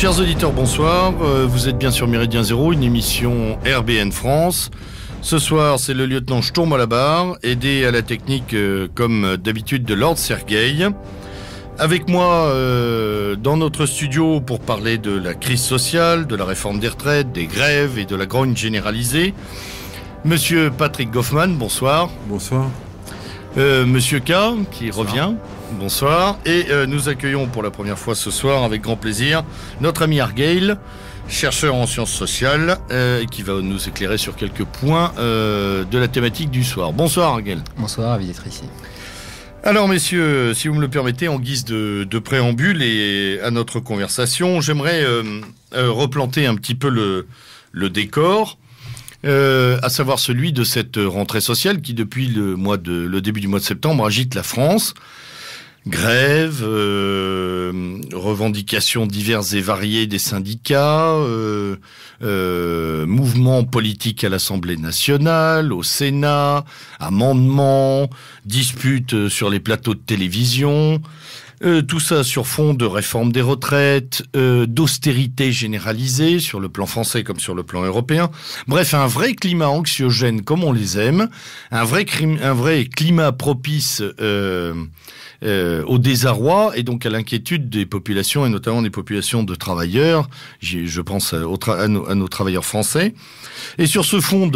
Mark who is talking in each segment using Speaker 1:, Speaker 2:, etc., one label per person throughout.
Speaker 1: Chers auditeurs, bonsoir. Vous êtes bien sur Méridien Zéro, une émission RBN France. Ce soir, c'est le lieutenant Sturm à la barre, aidé à la technique, comme d'habitude, de Lord Sergueï. Avec moi, dans notre studio, pour parler de la crise sociale, de la réforme des retraites, des grèves et de la grogne généralisée, Monsieur Patrick Goffman, bonsoir.
Speaker 2: Bonsoir.
Speaker 1: Monsieur K, qui revient. Bonsoir. Et nous accueillons pour la première fois ce soir, avec grand plaisir, notre ami Argale, chercheur en sciences sociales, qui va nous éclairer sur quelques points de la thématique du soir. Bonsoir Argale.
Speaker 3: Bonsoir, ravi d'être ici.
Speaker 1: Alors messieurs, si vous me le permettez, en guise de préambule et à notre conversation, j'aimerais replanter un petit peu le décor. À savoir celui de cette rentrée sociale qui, depuis le début du mois de septembre, agite la France. Grève, revendications diverses et variées des syndicats, mouvements politiques à l'Assemblée nationale, au Sénat, amendements, disputes sur les plateaux de télévision. Tout ça sur fond de réforme des retraites, d'austérité généralisée sur le plan français comme sur le plan européen. Bref, un vrai climat anxiogène comme on les aime, un vrai climat propice au désarroi et donc à l'inquiétude des populations et notamment des populations de travailleurs. Je pense à nos travailleurs français. Et sur ce fond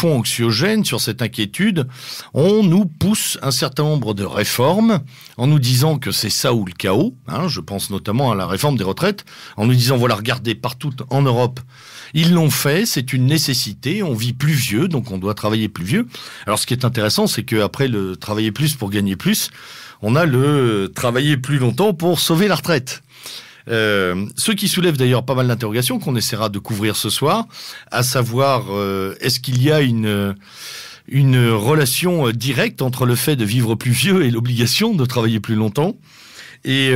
Speaker 1: anxiogène, sur cette inquiétude, on nous pousse un certain nombre de réformes en nous disant que c'est ça ou le chaos. Je pense notamment à la réforme des retraites, en nous disant voilà, regardez partout en Europe. Ils l'ont fait, c'est une nécessité, on vit plus vieux, donc on doit travailler plus vieux. Alors ce qui est intéressant, c'est qu'après le travailler plus pour gagner plus, on a le travailler plus longtemps pour sauver la retraite. Ce qui soulève d'ailleurs pas mal d'interrogations qu'on essaiera de couvrir ce soir, à savoir est-ce qu'il y a une relation directe entre le fait de vivre plus vieux et l'obligation de travailler plus longtemps, et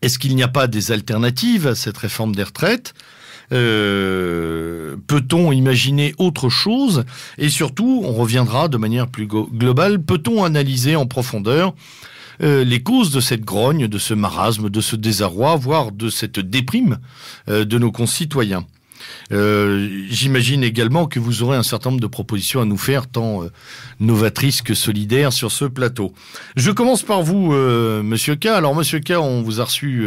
Speaker 1: est-ce qu'il n'y a pas des alternatives à cette réforme des retraites? Peut-on imaginer autre chose? Et surtout, on reviendra de manière plus globale, peut-on analyser en profondeur les causes de cette grogne, de ce marasme, de ce désarroi, voire de cette déprime de nos concitoyens? J'imagine également que vous aurez un certain nombre de propositions à nous faire, tant novatrices que solidaires, sur ce plateau. Je commence par vous, Monsieur K. Alors, Monsieur K, on vous a reçu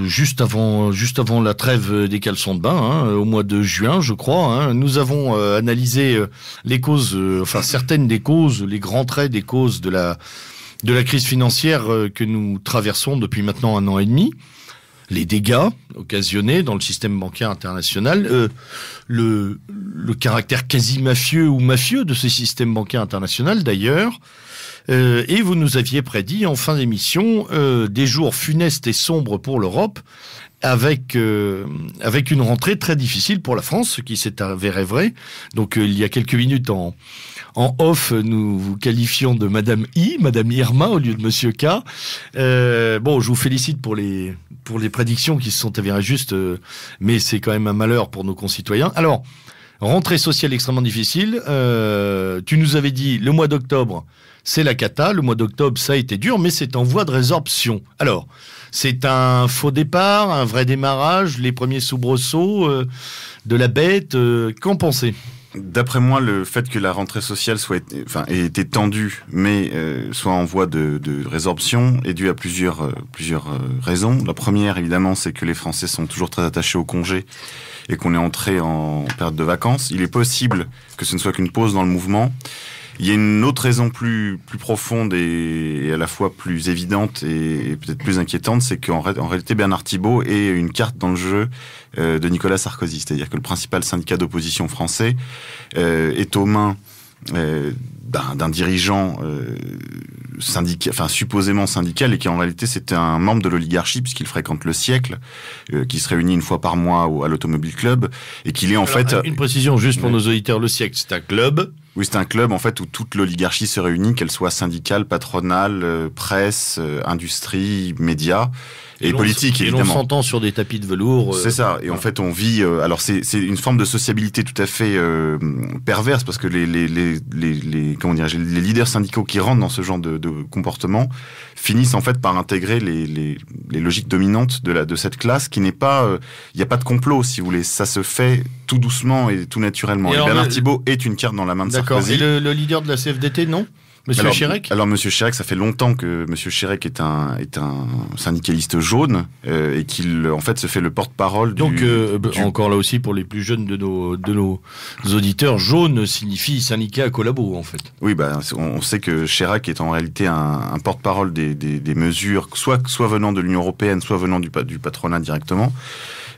Speaker 1: juste avant la trêve des caleçons de bain, au mois de juin, je crois. Nous avons analysé les causes, certaines des causes, les grands traits des causes de la crise financière que nous traversons depuis maintenant 1 an et demi. Les dégâts occasionnés dans le système bancaire international, le caractère quasi mafieux ou mafieux de ce système bancaire international d'ailleurs, et vous nous aviez prédit en fin d'émission des jours funestes et sombres pour l'Europe, avec une rentrée très difficile pour la France, ce qui s'est avéré vrai. Donc il y a quelques minutes en off, nous vous qualifions de Madame Irma au lieu de Monsieur K. Je vous félicite pour les prédictions qui se sont avérées justes, mais c'est quand même un malheur pour nos concitoyens. Alors, rentrée sociale extrêmement difficile. Tu nous avais dit le mois d'octobre, c'est la cata. Le mois d'octobre, ça a été dur, mais c'est en voie de résorption. Alors, c'est un faux départ, un vrai démarrage, les premiers soubresauts de la bête. Qu'en pensez ?
Speaker 2: D'après moi, le fait que la rentrée sociale ait été tendue, mais soit en voie de résorption, est dû à plusieurs raisons. La première, évidemment, c'est que les Français sont toujours très attachés au congé et qu'on est entré en période de vacances. Il est possible que ce ne soit qu'une pause dans le mouvement. Il y a une autre raison plus profonde et à la fois plus évidente et peut-être plus inquiétante, c'est qu'en réalité Bernard Thibault est une carte dans le jeu de Nicolas Sarkozy. C'est-à-dire que le principal syndicat d'opposition français est aux mains d'un dirigeant supposément syndical, et qui en réalité c'était un membre de l'oligarchie, puisqu'il fréquente le Siècle, qui se réunit 1 fois par mois à l'Automobile Club, et qu'il est
Speaker 1: Une précision juste pour nos auditeurs, le Siècle, c'est un club.
Speaker 2: Oui, c'est un club en fait où toute l'oligarchie se réunit, qu'elle soit syndicale, patronale, presse, industrie, médias, Et politique, évidemment.
Speaker 1: Et l'on s'entend sur des tapis de velours.
Speaker 2: C'est ça. Et en fait, on vit... alors, c'est une forme de sociabilité tout à fait perverse, parce que comment dirais-je, les leaders syndicaux qui rentrent dans ce genre de comportement finissent en fait par intégrer les logiques dominantes de cette classe, qui n'est pas... Il n'y a pas de complot, si vous voulez. Ça se fait tout doucement et tout naturellement. Et Bernard Thibault est une carte dans la main de Sarkozy.
Speaker 1: Et le leader de la CFDT, non ? Monsieur Chérec ?
Speaker 2: Alors Monsieur Chérec, ça fait longtemps que Monsieur Chérec est un syndicaliste jaune et qu'il en fait se fait le porte-parole. Donc
Speaker 1: encore là aussi pour les plus jeunes de nos auditeurs, jaune signifie syndicat collabo en fait.
Speaker 2: Oui, on sait que Chérec est en réalité un porte-parole des mesures soit venant de l'Union européenne, soit venant du patronat directement.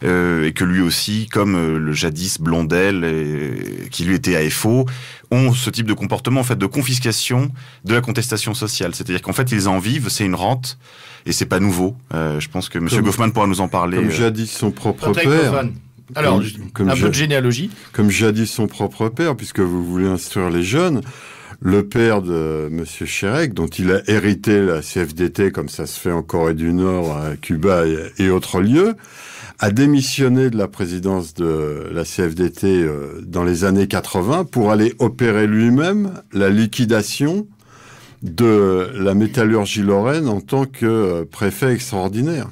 Speaker 2: Et que lui aussi, comme le jadis Blondel, qui lui était AFO, ont ce type de comportement en fait de confiscation de la contestation sociale. C'est-à-dire qu'en fait ils en vivent, c'est une rente et c'est pas nouveau. Je pense que Monsieur Goffman pourra nous en parler.
Speaker 3: Comme jadis son propre père.
Speaker 1: Alors, un peu de généalogie.
Speaker 3: Comme jadis son propre père, puisque vous voulez instruire les jeunes. Le père de Monsieur Chérec, dont il a hérité la CFDT, comme ça se fait en Corée du Nord, à Cuba et autres lieux, a démissionné de la présidence de la CFDT dans les années 80 pour aller opérer lui-même la liquidation de la métallurgie lorraine en tant que préfet extraordinaire.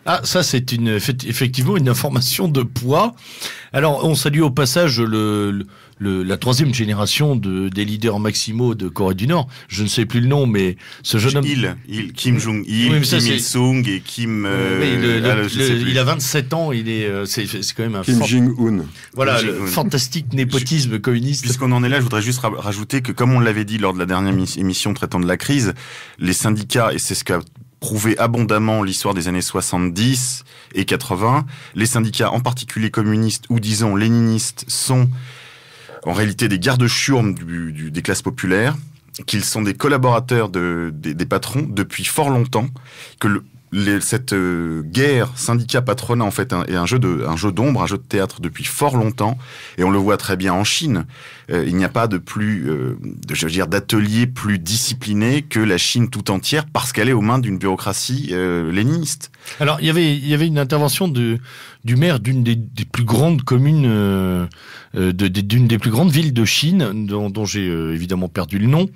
Speaker 1: Ah, ça c'est effectivement une information de poids. Alors, on salue au passage la troisième génération des leaders maximaux de Corée du Nord. Je ne sais plus le nom, mais ce jeune homme...
Speaker 2: Kim Jong-il, Kim Il-sung et Kim...
Speaker 1: il a 27 ans, c'est quand même un...
Speaker 3: Kim Jong-un.
Speaker 1: Voilà, le fantastique népotisme communiste.
Speaker 2: Puisqu'on en est là, je voudrais juste rajouter que, comme on l'avait dit lors de la dernière émission traitant de la crise, les syndicats, et c'est ce qu'a prouvé abondamment l'histoire des années 70 et 80, les syndicats, en particulier communistes ou disons léninistes, sont en réalité des gardes-chiourmes des classes populaires, qu'ils sont des collaborateurs des patrons depuis fort longtemps, que cette guerre syndicat-patronat en fait est un jeu d'ombre, un jeu de théâtre depuis fort longtemps, et on le voit très bien en Chine. Il n'y a pas d'atelier plus discipliné que la Chine tout entière, parce qu'elle est aux mains d'une bureaucratie léniniste.
Speaker 1: Alors il y avait une intervention du maire d'une des plus grandes communes, d'une des plus grandes villes de Chine, dont j'ai évidemment perdu le nom,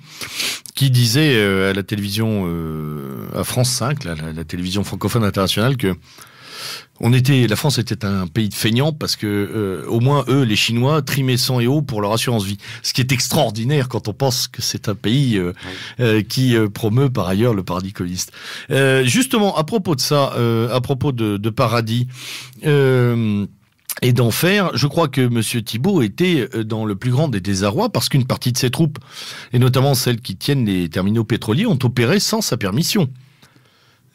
Speaker 1: qui disait à la télévision, à France 5, la télévision francophone internationale, que la France était un pays de feignants parce que au moins eux, les Chinois, trimaient sang et eau pour leur assurance vie. Ce qui est extraordinaire quand on pense que c'est un pays qui promeut par ailleurs le paradis communiste. Justement, à propos de ça, à propos de paradis et d'enfer, je crois que Monsieur Thibault était dans le plus grand des désarrois parce qu'une partie de ses troupes, et notamment celles qui tiennent les terminaux pétroliers, ont opéré sans sa permission.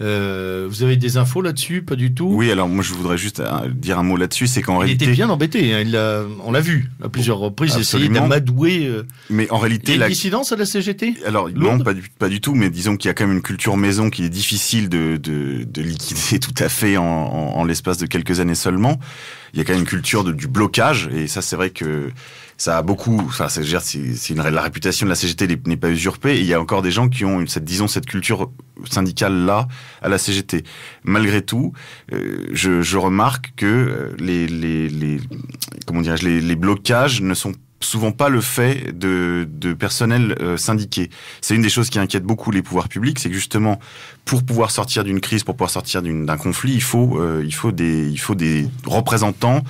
Speaker 1: Vous avez des infos là-dessus? Pas du tout?
Speaker 2: Oui, alors moi je voudrais juste dire un mot là-dessus, c'est qu'en réalité...
Speaker 1: Il était bien embêté, hein, on l'a vu à plusieurs reprises, essayer d'amadouer...
Speaker 2: Mais en réalité...
Speaker 1: Il y a une dissidence à la CGT?
Speaker 2: Alors non, pas du tout, mais disons qu'il y a quand même une culture maison qui est difficile de liquider tout à fait en l'espace de quelques années seulement. Il y a quand même une culture du blocage, et ça c'est vrai que ça a beaucoup... Enfin, la réputation de la CGT n'est pas usurpée, et il y a encore des gens qui ont cette culture syndicale-là à la CGT. Malgré tout, je remarque que les blocages ne sont souvent pas le fait de personnel syndiqué. C'est une des choses qui inquiète beaucoup les pouvoirs publics, c'est que justement, pour pouvoir sortir d'une crise, pour pouvoir sortir d'un conflit, il faut des représentants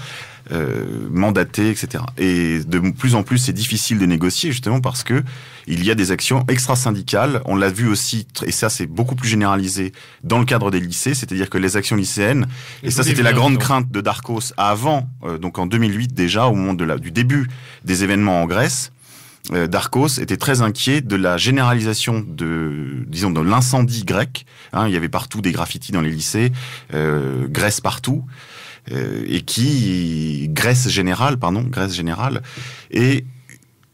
Speaker 2: mandatés, etc. Et de plus en plus, c'est difficile de négocier justement parce que il y a des actions extra-syndicales. On l'a vu aussi, et ça c'est beaucoup plus généralisé dans le cadre des lycées, c'est-à-dire que les actions lycéennes, et ça c'était la grande crainte de Darcos avant, donc en 2008 déjà, au moment du début des événements en Grèce, Darcos était très inquiet de la généralisation de l'incendie grec. Hein, il y avait partout des graffitis dans les lycées, Grèce partout. Et Grèce générale. Et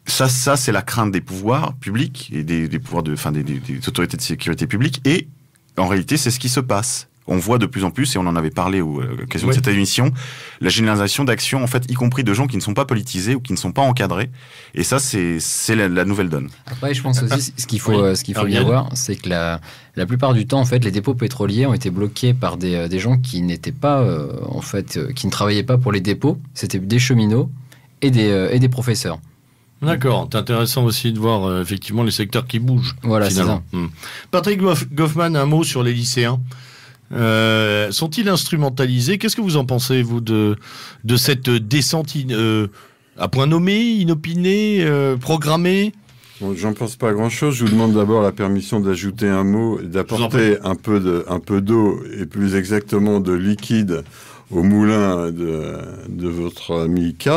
Speaker 2: ça c'est la crainte des pouvoirs publics et des pouvoirs des autorités de sécurité publique. Et en réalité, c'est ce qui se passe. on voit de plus en plus, et on en avait parlé à l'occasion de cette émission, la généralisation d'actions, en fait, y compris de gens qui ne sont pas politisés ou qui ne sont pas encadrés. Et ça, c'est la nouvelle donne.
Speaker 4: Après, je pense aussi, ce qu'il faut bien voir, c'est que la plupart du temps, en fait, les dépôts pétroliers ont été bloqués par des gens qui n'étaient pas, qui ne travaillaient pas pour les dépôts. C'était des cheminots et des professeurs.
Speaker 1: D'accord, c'est intéressant aussi de voir effectivement les secteurs qui bougent.
Speaker 4: Voilà, finalement.
Speaker 1: C'est ça. Patrick Goffman, un mot sur les lycéens. Sont-ils instrumentalisés? Qu'est-ce que vous en pensez, vous, de cette descente à point nommé, inopinée, programmée?
Speaker 3: Bon, j'en pense pas grand-chose. Je vous demande d'abord la permission d'ajouter un mot et d'apporter un peu d'eau, et plus exactement de liquide au moulin de votre ami K.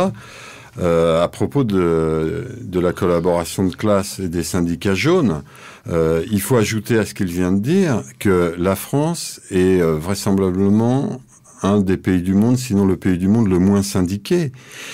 Speaker 3: À propos de la collaboration de classe et des syndicats jaunes, il faut ajouter à ce qu'il vient de dire que la France est vraisemblablement un des pays du monde, sinon le pays du monde le moins syndiqué.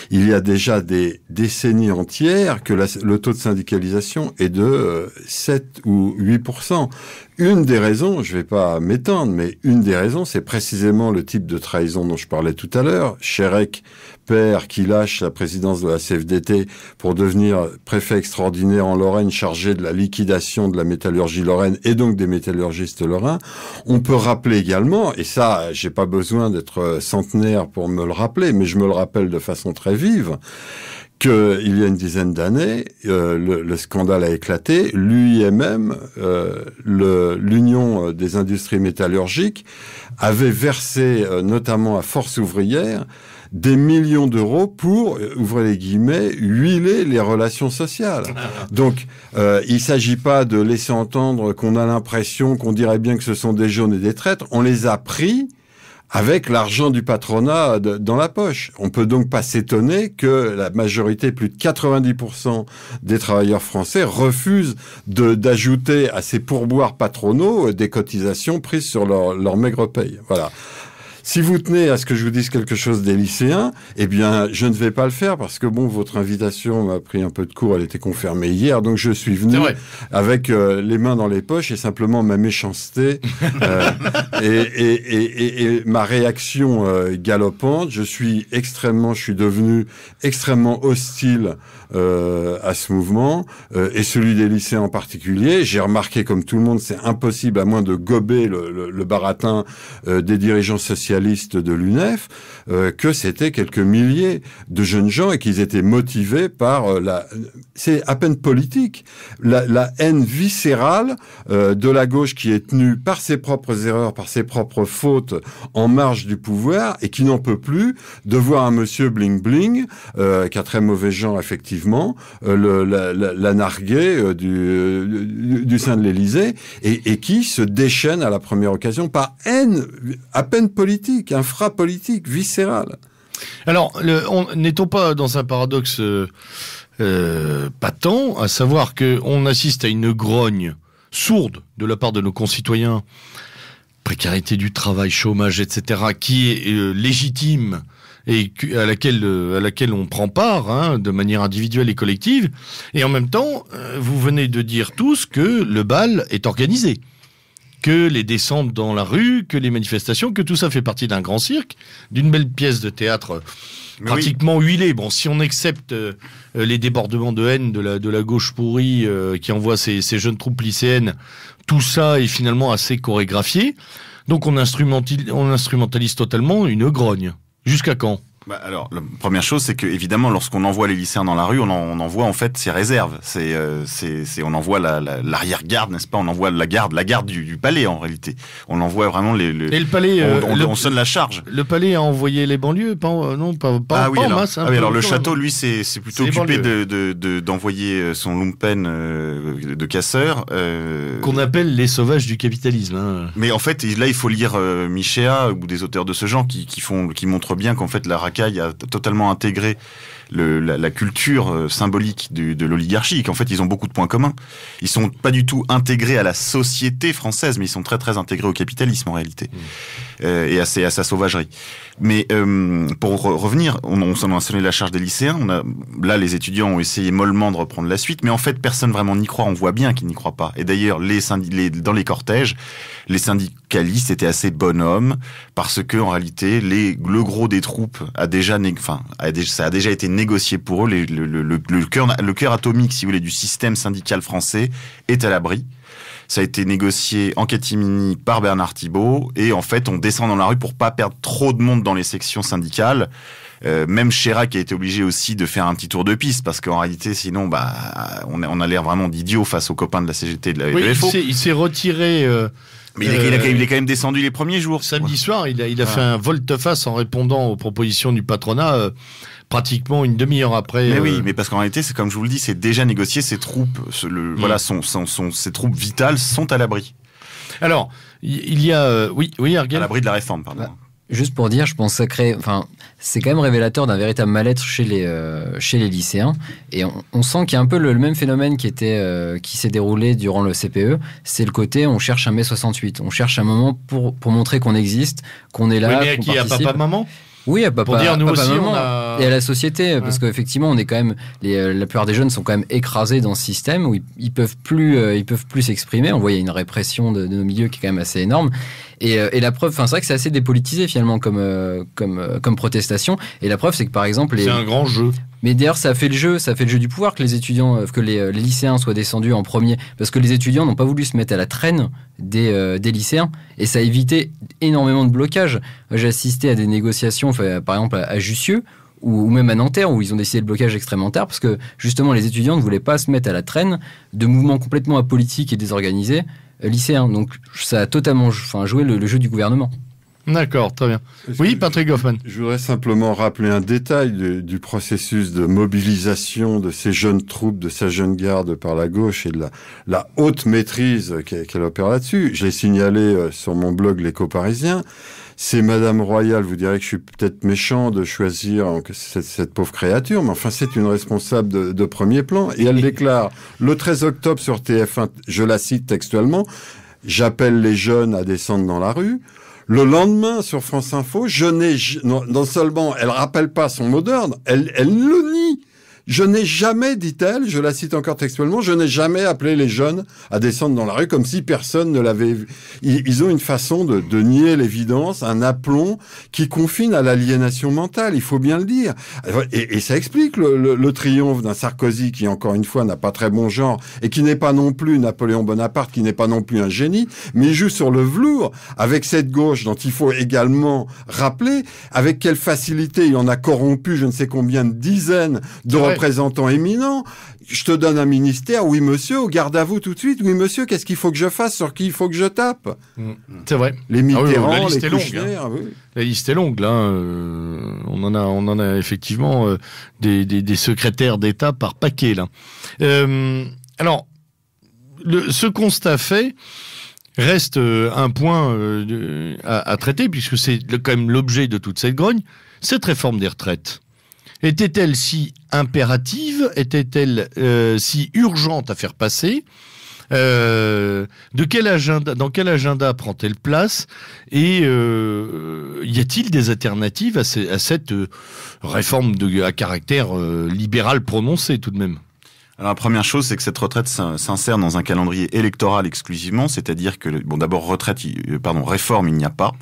Speaker 3: Il y a déjà des décennies entières que le taux de syndicalisation est de 7 ou 8%. Une des raisons, je ne vais pas m'étendre, mais une des raisons, c'est précisément le type de trahison dont je parlais tout à l'heure. Chérec, père qui lâche la présidence de la CFDT pour devenir préfet extraordinaire en Lorraine, chargé de la liquidation de la métallurgie lorraine et donc des métallurgistes lorrains. On peut rappeler également, et ça, j'ai pas besoin d'être centenaire pour me le rappeler, mais je me le rappelle de façon très vive, qu'il y a une dizaine d'années, le scandale a éclaté. L'UIMM, l'Union des industries métallurgiques, avait versé, notamment à Force ouvrière, des millions d'euros pour, ouvrez les guillemets, huiler les relations sociales. Donc, il s'agit pas de laisser entendre qu'on a l'impression qu'on dirait bien que ce sont des jaunes et des traîtres. On les a pris avec l'argent du patronat dans la poche. On peut donc pas s'étonner que la majorité, plus de 90% des travailleurs français, refusent d'ajouter à ces pourboires patronaux des cotisations prises sur leur maigre paye. Voilà. Si vous tenez à ce que je vous dise quelque chose des lycéens, eh bien, je ne vais pas le faire parce que bon, votre invitation m'a pris un peu de cours, elle était confirmée hier, donc je suis venu avec les mains dans les poches et simplement ma méchanceté et ma réaction galopante. Je suis devenu extrêmement hostile à ce mouvement et celui des lycéens en particulier. J'ai remarqué, comme tout le monde, c'est impossible à moins de gober le baratin des dirigeants socialistes de l'UNEF, que c'était quelques milliers de jeunes gens et qu'ils étaient motivés par c'est à peine politique, la haine viscérale de la gauche qui est tenue par ses propres erreurs, par ses propres fautes en marge du pouvoir et qui n'en peut plus de voir un monsieur bling bling qui a très mauvais genre effectivement, la narguer du sein de l'Élysée et qui se déchaîne à la première occasion par haine à peine politique, infra-politique, viscérale.
Speaker 1: Alors, n'est-on pas dans un paradoxe patent, à savoir qu'on assiste à une grogne sourde de la part de nos concitoyens, précarité du travail, chômage, etc., qui est légitime et à laquelle on prend part de manière individuelle et collective, et en même temps, vous venez de dire tous que le bal est organisé, que les descentes dans la rue, que les manifestations, que tout ça fait partie d'un grand cirque, d'une belle pièce de théâtre pratiquement huilée. Bon, si on accepte les débordements de haine de la gauche pourrie qui envoie ces jeunes troupes lycéennes, tout ça est finalement assez chorégraphié. Donc on instrumentalise totalement une grogne. Jusqu'à quand ?
Speaker 2: Alors, la première chose, c'est que évidemment, lorsqu'on envoie les lycéens dans la rue, on envoie en fait ses réserves. On envoie l'arrière-garde, n'est-ce pas ? On envoie la garde du palais en réalité. On envoie vraiment
Speaker 1: Et le palais,
Speaker 2: on sonne la charge.
Speaker 1: Le palais a envoyé les banlieues, pas en masse.
Speaker 2: Alors le château, lui, c'est plutôt occupé d'envoyer son lumpen de casseurs.
Speaker 1: Qu'on appelle les sauvages du capitalisme.
Speaker 2: Mais en fait, là, il faut lire Michéa ou des auteurs de ce genre qui montrent bien qu'en fait la racaille a totalement intégré la culture symbolique de l'oligarchie, qu'en fait ils ont beaucoup de points communs. Ils sont pas du tout intégrés à la société française, mais ils sont très très intégrés au capitalisme en réalité, et à sa sauvagerie. Mais pour revenir, on s'en a sonné la charge des lycéens. Là, les étudiants ont essayé mollement de reprendre la suite, mais en fait personne vraiment n'y croit. On voit bien qu'ils n'y croient pas. Et d'ailleurs, dans les cortèges, les syndicalistes étaient assez bonhommes parce que en réalité, le gros des troupes ça a déjà été négocié pour eux. Le cœur atomique, si vous voulez, du système syndical français est à l'abri. Ça a été négocié en catimini par Bernard Thibault, et en fait, on descend dans la rue pour pas perdre trop de monde dans les sections syndicales. Même Chirac a été obligé aussi de faire un petit tour de piste, parce qu'en réalité, sinon, on a l'air vraiment d'idiot face aux copains de la CGT et de la FO.
Speaker 1: Il s'est retiré.
Speaker 2: Mais il est quand même descendu les premiers jours.
Speaker 1: Samedi soir, il a fait un volte-face en répondant aux propositions du patronat. Pratiquement une demi-heure après.
Speaker 2: Mais oui, mais parce qu'en réalité, c'est comme je vous le dis, c'est déjà négocié. Ces troupes, ces troupes vitales sont à l'abri.
Speaker 1: Alors, il y a, oui, Arguel.
Speaker 2: À l'abri de la réforme, pardon.
Speaker 4: Juste pour dire, je pense que c'est quand même révélateur d'un véritable mal-être chez les lycéens. Et on sent qu'il y a un peu le même phénomène qui s'est déroulé durant le CPE. C'est le côté, on cherche un mai 68. On cherche un moment pour montrer qu'on existe, qu'on est là,
Speaker 1: oui, mais qu'on participe. À papa-maman.
Speaker 4: Oui, à papa,
Speaker 1: pour dire nous
Speaker 4: papa,
Speaker 1: aussi,
Speaker 4: maman,
Speaker 1: on a...
Speaker 4: et à la société, parce qu'effectivement, on est quand même, la plupart des jeunes sont quand même écrasés dans ce système où ils peuvent plus s'exprimer. On voit, il y a une répression de nos milieux qui est quand même assez énorme. Et la preuve, c'est vrai que c'est assez dépolitisé finalement comme protestation. Et la preuve, c'est que par exemple,
Speaker 1: c'est un grand jeu.
Speaker 4: Mais d'ailleurs, ça fait le jeu du pouvoir que les étudiants, que les lycéens soient descendus en premier, parce que les étudiants n'ont pas voulu se mettre à la traîne des lycéens, et ça a évité énormément de blocages. J'ai assisté à des négociations, par exemple à Jussieu, ou même à Nanterre, où ils ont décidé le blocage extrêmement tard, parce que justement les étudiants ne voulaient pas se mettre à la traîne de mouvements complètement apolitiques et désorganisés lycéens. Donc ça a totalement joué le jeu du gouvernement.
Speaker 1: D'accord, très bien. Oui, Patrick Hoffman.
Speaker 3: Je voudrais simplement rappeler un détail du processus de mobilisation de ces jeunes troupes, de sa jeune garde par la gauche et de la haute maîtrise qu'elle opère là-dessus. Je l'ai signalé sur mon blog L'Écho parisien. C'est Madame Royal, vous direz que je suis peut-être méchant de choisir cette pauvre créature, mais enfin c'est une responsable de premier plan. Et elle déclare le 13 octobre sur TF1, je la cite textuellement, « J'appelle les jeunes à descendre dans la rue ». Le lendemain, sur France Info, non seulement elle rappelle pas son mot d'ordre, elle le nie. Je n'ai jamais, dit-elle, je la cite encore textuellement, je n'ai jamais appelé les jeunes à descendre dans la rue comme si personne ne l'avait vu. Ils ont une façon de nier l'évidence, un aplomb qui confine à l'aliénation mentale, il faut bien le dire. Et ça explique le triomphe d'un Sarkozy qui, encore une fois, n'a pas très bon genre et qui n'est pas non plus Napoléon Bonaparte, qui n'est pas non plus un génie, mais il joue sur le velours avec cette gauche dont il faut également rappeler avec quelle facilité il en a corrompu je ne sais combien de dizaines de représentants éminents. Je te donne un ministère, oui monsieur, au garde à vous tout de suite, oui monsieur, qu'est-ce qu'il faut que je fasse, sur qui il faut que je tape?
Speaker 1: C'est vrai.
Speaker 3: Les Mitterrand,
Speaker 1: la liste
Speaker 3: les
Speaker 1: est longue,
Speaker 3: Kouchner,
Speaker 1: hein.
Speaker 3: Oui.
Speaker 1: La liste est longue, là. On en a effectivement des secrétaires d'État par paquet, là. Alors, ce constat fait reste un point à traiter, puisque c'est quand même l'objet de toute cette grogne, cette réforme des retraites. Était-elle si impérative? Était-elle si urgente à faire passer? Dans quel agenda prend-elle place? Et y a-t-il des alternatives à cette réforme à caractère libéral prononcé tout de même?
Speaker 2: Alors la première chose, c'est que cette retraite s'insère dans un calendrier électoral exclusivement, c'est-à-dire que d'abord réforme il n'y a pas.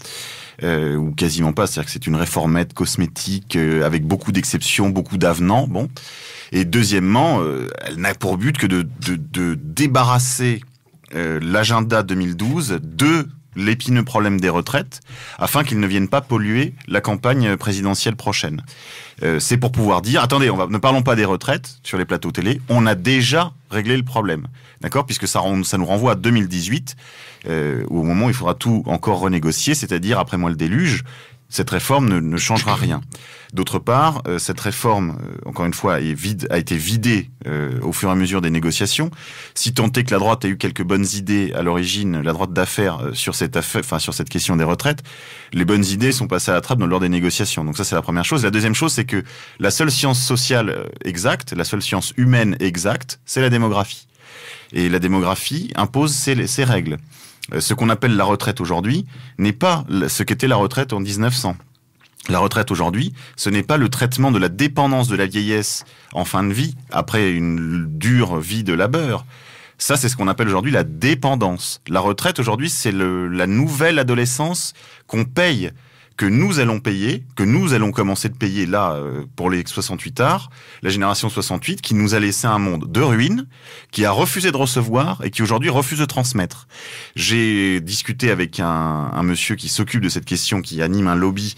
Speaker 2: Ou quasiment pas, c'est-à-dire que c'est une réformette cosmétique avec beaucoup d'exceptions, beaucoup d'avenants. Bon, et deuxièmement, elle n'a pour but que de débarrasser l'agenda 2012 de l'épineux problème des retraites, afin qu'ils ne viennent pas polluer la campagne présidentielle prochaine. C'est pour pouvoir dire, attendez, ne parlons pas des retraites sur les plateaux télé, on a déjà réglé le problème, d'accord, puisque ça nous renvoie à 2018, au moment où il faudra tout encore renégocier, c'est-à-dire après moi le déluge. Cette réforme ne changera rien. D'autre part, cette réforme, encore une fois, a été vidée au fur et à mesure des négociations. Si tant est que la droite a eu quelques bonnes idées à l'origine, la droite d'affaires sur cette question des retraites, les bonnes idées sont passées à la trappe lors des négociations. Donc ça, c'est la première chose. La deuxième chose, c'est que la seule science sociale exacte, la seule science humaine exacte, c'est la démographie. Et la démographie impose ses règles. Ce qu'on appelle la retraite aujourd'hui n'est pas ce qu'était la retraite en 1900. La retraite aujourd'hui, ce n'est pas le traitement de la dépendance de la vieillesse en fin de vie, après une dure vie de labeur. Ça, c'est ce qu'on appelle aujourd'hui la dépendance. La retraite aujourd'hui, c'est la nouvelle adolescence qu'on paye, que nous allons payer, que nous allons commencer de payer là pour les 68ards, la génération 68 qui nous a laissé un monde de ruines, qui a refusé de recevoir et qui aujourd'hui refuse de transmettre. J'ai discuté avec un monsieur qui s'occupe de cette question, qui anime un lobby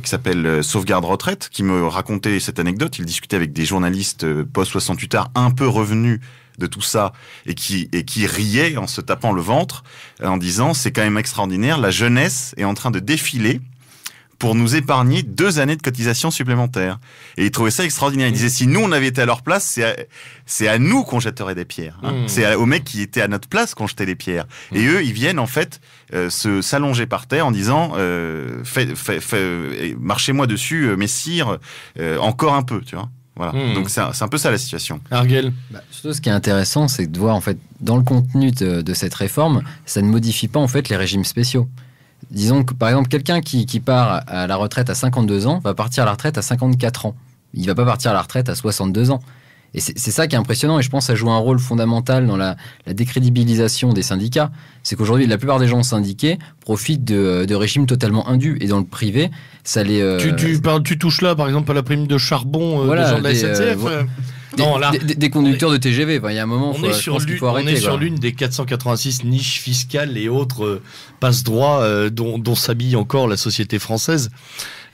Speaker 2: qui s'appelle Sauvegarde Retraite, qui me racontait cette anecdote. Il discutait avec des journalistes post-68ards un peu revenus de tout ça et qui riait en se tapant le ventre en disant c'est quand même extraordinaire, la jeunesse est en train de défiler pour nous épargner 2 années de cotisation supplémentaires. Et il trouvait ça extraordinaire. Il disait, si nous, on avait été à leur place, c'est à nous qu'on jetterait des pierres. Hein. C'est aux mecs qui étaient à notre place qu'on jetait les pierres. Et eux, ils viennent, en fait, s'allonger par terre en disant, marchez-moi dessus, messire, encore un peu, tu vois. Voilà. Donc c'est un peu ça la situation.
Speaker 1: Arguel.
Speaker 4: Surtout ce qui est intéressant, c'est de voir, en fait, dans le contenu de cette réforme, ça ne modifie pas, en fait, les régimes spéciaux. Disons que, par exemple, quelqu'un qui part à la retraite à 52 ans va partir à la retraite à 54 ans. Il ne va pas partir à la retraite à 62 ans. Et c'est ça qui est impressionnant, et je pense que ça joue un rôle fondamental dans la décrédibilisation des syndicats. C'est qu'aujourd'hui, la plupart des gens syndiqués profitent de régimes totalement indus. Et dans le privé, ça les...
Speaker 1: Tu touches là, par exemple, à la prime de charbon des gens de la SNCF
Speaker 4: des conducteurs de TGV. Il y a un moment,
Speaker 1: on est sur l'une des 486 niches fiscales et autres passe-droits dont s'habille encore la société française.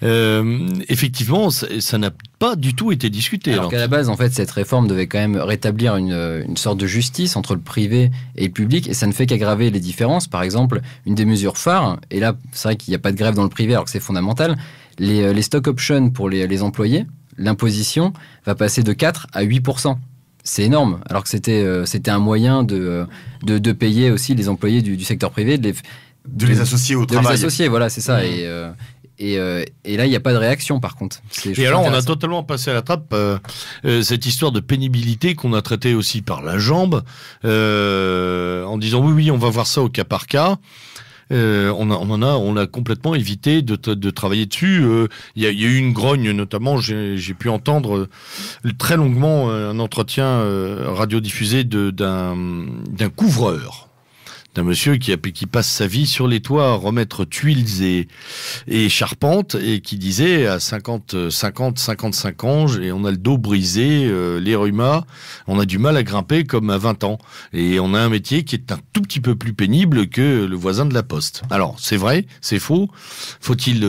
Speaker 1: Effectivement, ça n'a pas du tout été discuté.
Speaker 4: Alors qu'à la base, en fait, cette réforme devait quand même rétablir une sorte de justice entre le privé et le public, et ça ne fait qu'aggraver les différences. Par exemple, une des mesures phares, et là, c'est vrai qu'il n'y a pas de grève dans le privé, alors que c'est fondamental, les stock options pour les employés, l'imposition va passer de 4 à 8%. C'est énorme, alors que c'était un moyen de payer aussi les employés du secteur privé, de
Speaker 2: les associer au travail.
Speaker 4: De les associer, voilà, c'est ça. Et là, il n'y a pas de réaction, par contre.
Speaker 1: Et alors, on a totalement passé à la trappe cette histoire de pénibilité qu'on a traitée aussi par la jambe, en disant oui, on va voir ça au cas par cas. On a complètement évité de travailler dessus. Il y a eu une grogne, notamment. J'ai pu entendre très longuement un entretien radiodiffusé d'un couvreur. D'un monsieur qui passe sa vie sur les toits à remettre tuiles et charpentes, et qui disait à 55 ans, et on a le dos brisé, les rhumas, on a du mal à grimper comme à 20 ans. Et on a un métier qui est un tout petit peu plus pénible que le voisin de la poste. Alors, c'est vrai, c'est faux. Faut-il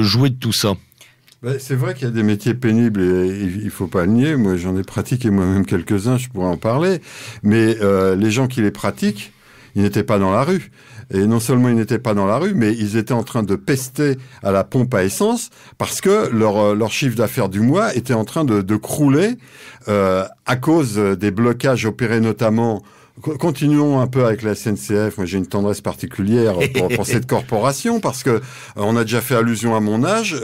Speaker 1: jouer de tout ça ?
Speaker 3: C'est vrai qu'il y a des métiers pénibles et il faut pas le nier. Moi, j'en ai pratiqué moi-même quelques-uns, je pourrais en parler. Mais les gens qui les pratiquent, ils n'étaient pas dans la rue. Et non seulement ils n'étaient pas dans la rue, mais ils étaient en train de pester à la pompe à essence parce que leur chiffre d'affaires du mois était en train de crouler à cause des blocages opérés notamment. Continuons un peu avec la SNCF. Moi, j'ai une tendresse particulière pour cette corporation parce que on a déjà fait allusion à mon âge.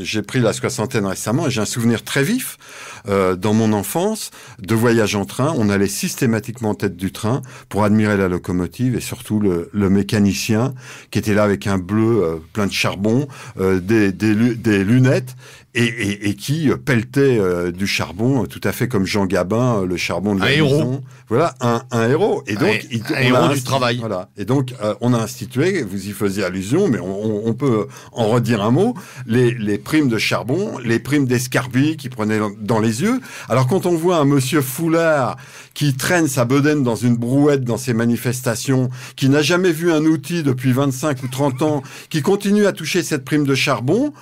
Speaker 3: J'ai pris la soixantaine récemment et j'ai un souvenir très vif dans mon enfance de voyage en train. On allait systématiquement en tête du train pour admirer la locomotive et surtout le mécanicien qui était là avec un bleu plein de charbon, des lunettes. Et qui pelletait du charbon, tout à fait comme Jean Gabin, le charbon de la maison.
Speaker 1: Héros.
Speaker 3: Voilà, un héros. Et donc,
Speaker 1: un héros du travail.
Speaker 3: Voilà. Et donc, on a institué, vous y faisiez allusion, mais on peut en redire un mot, les primes de charbon, les primes d'escarbie qui prenaient dans les yeux. Alors, quand on voit un monsieur foulard qui traîne sa bedaine dans une brouette dans ses manifestations, qui n'a jamais vu un outil depuis 25 ou 30 ans, qui continue à toucher cette prime de charbon,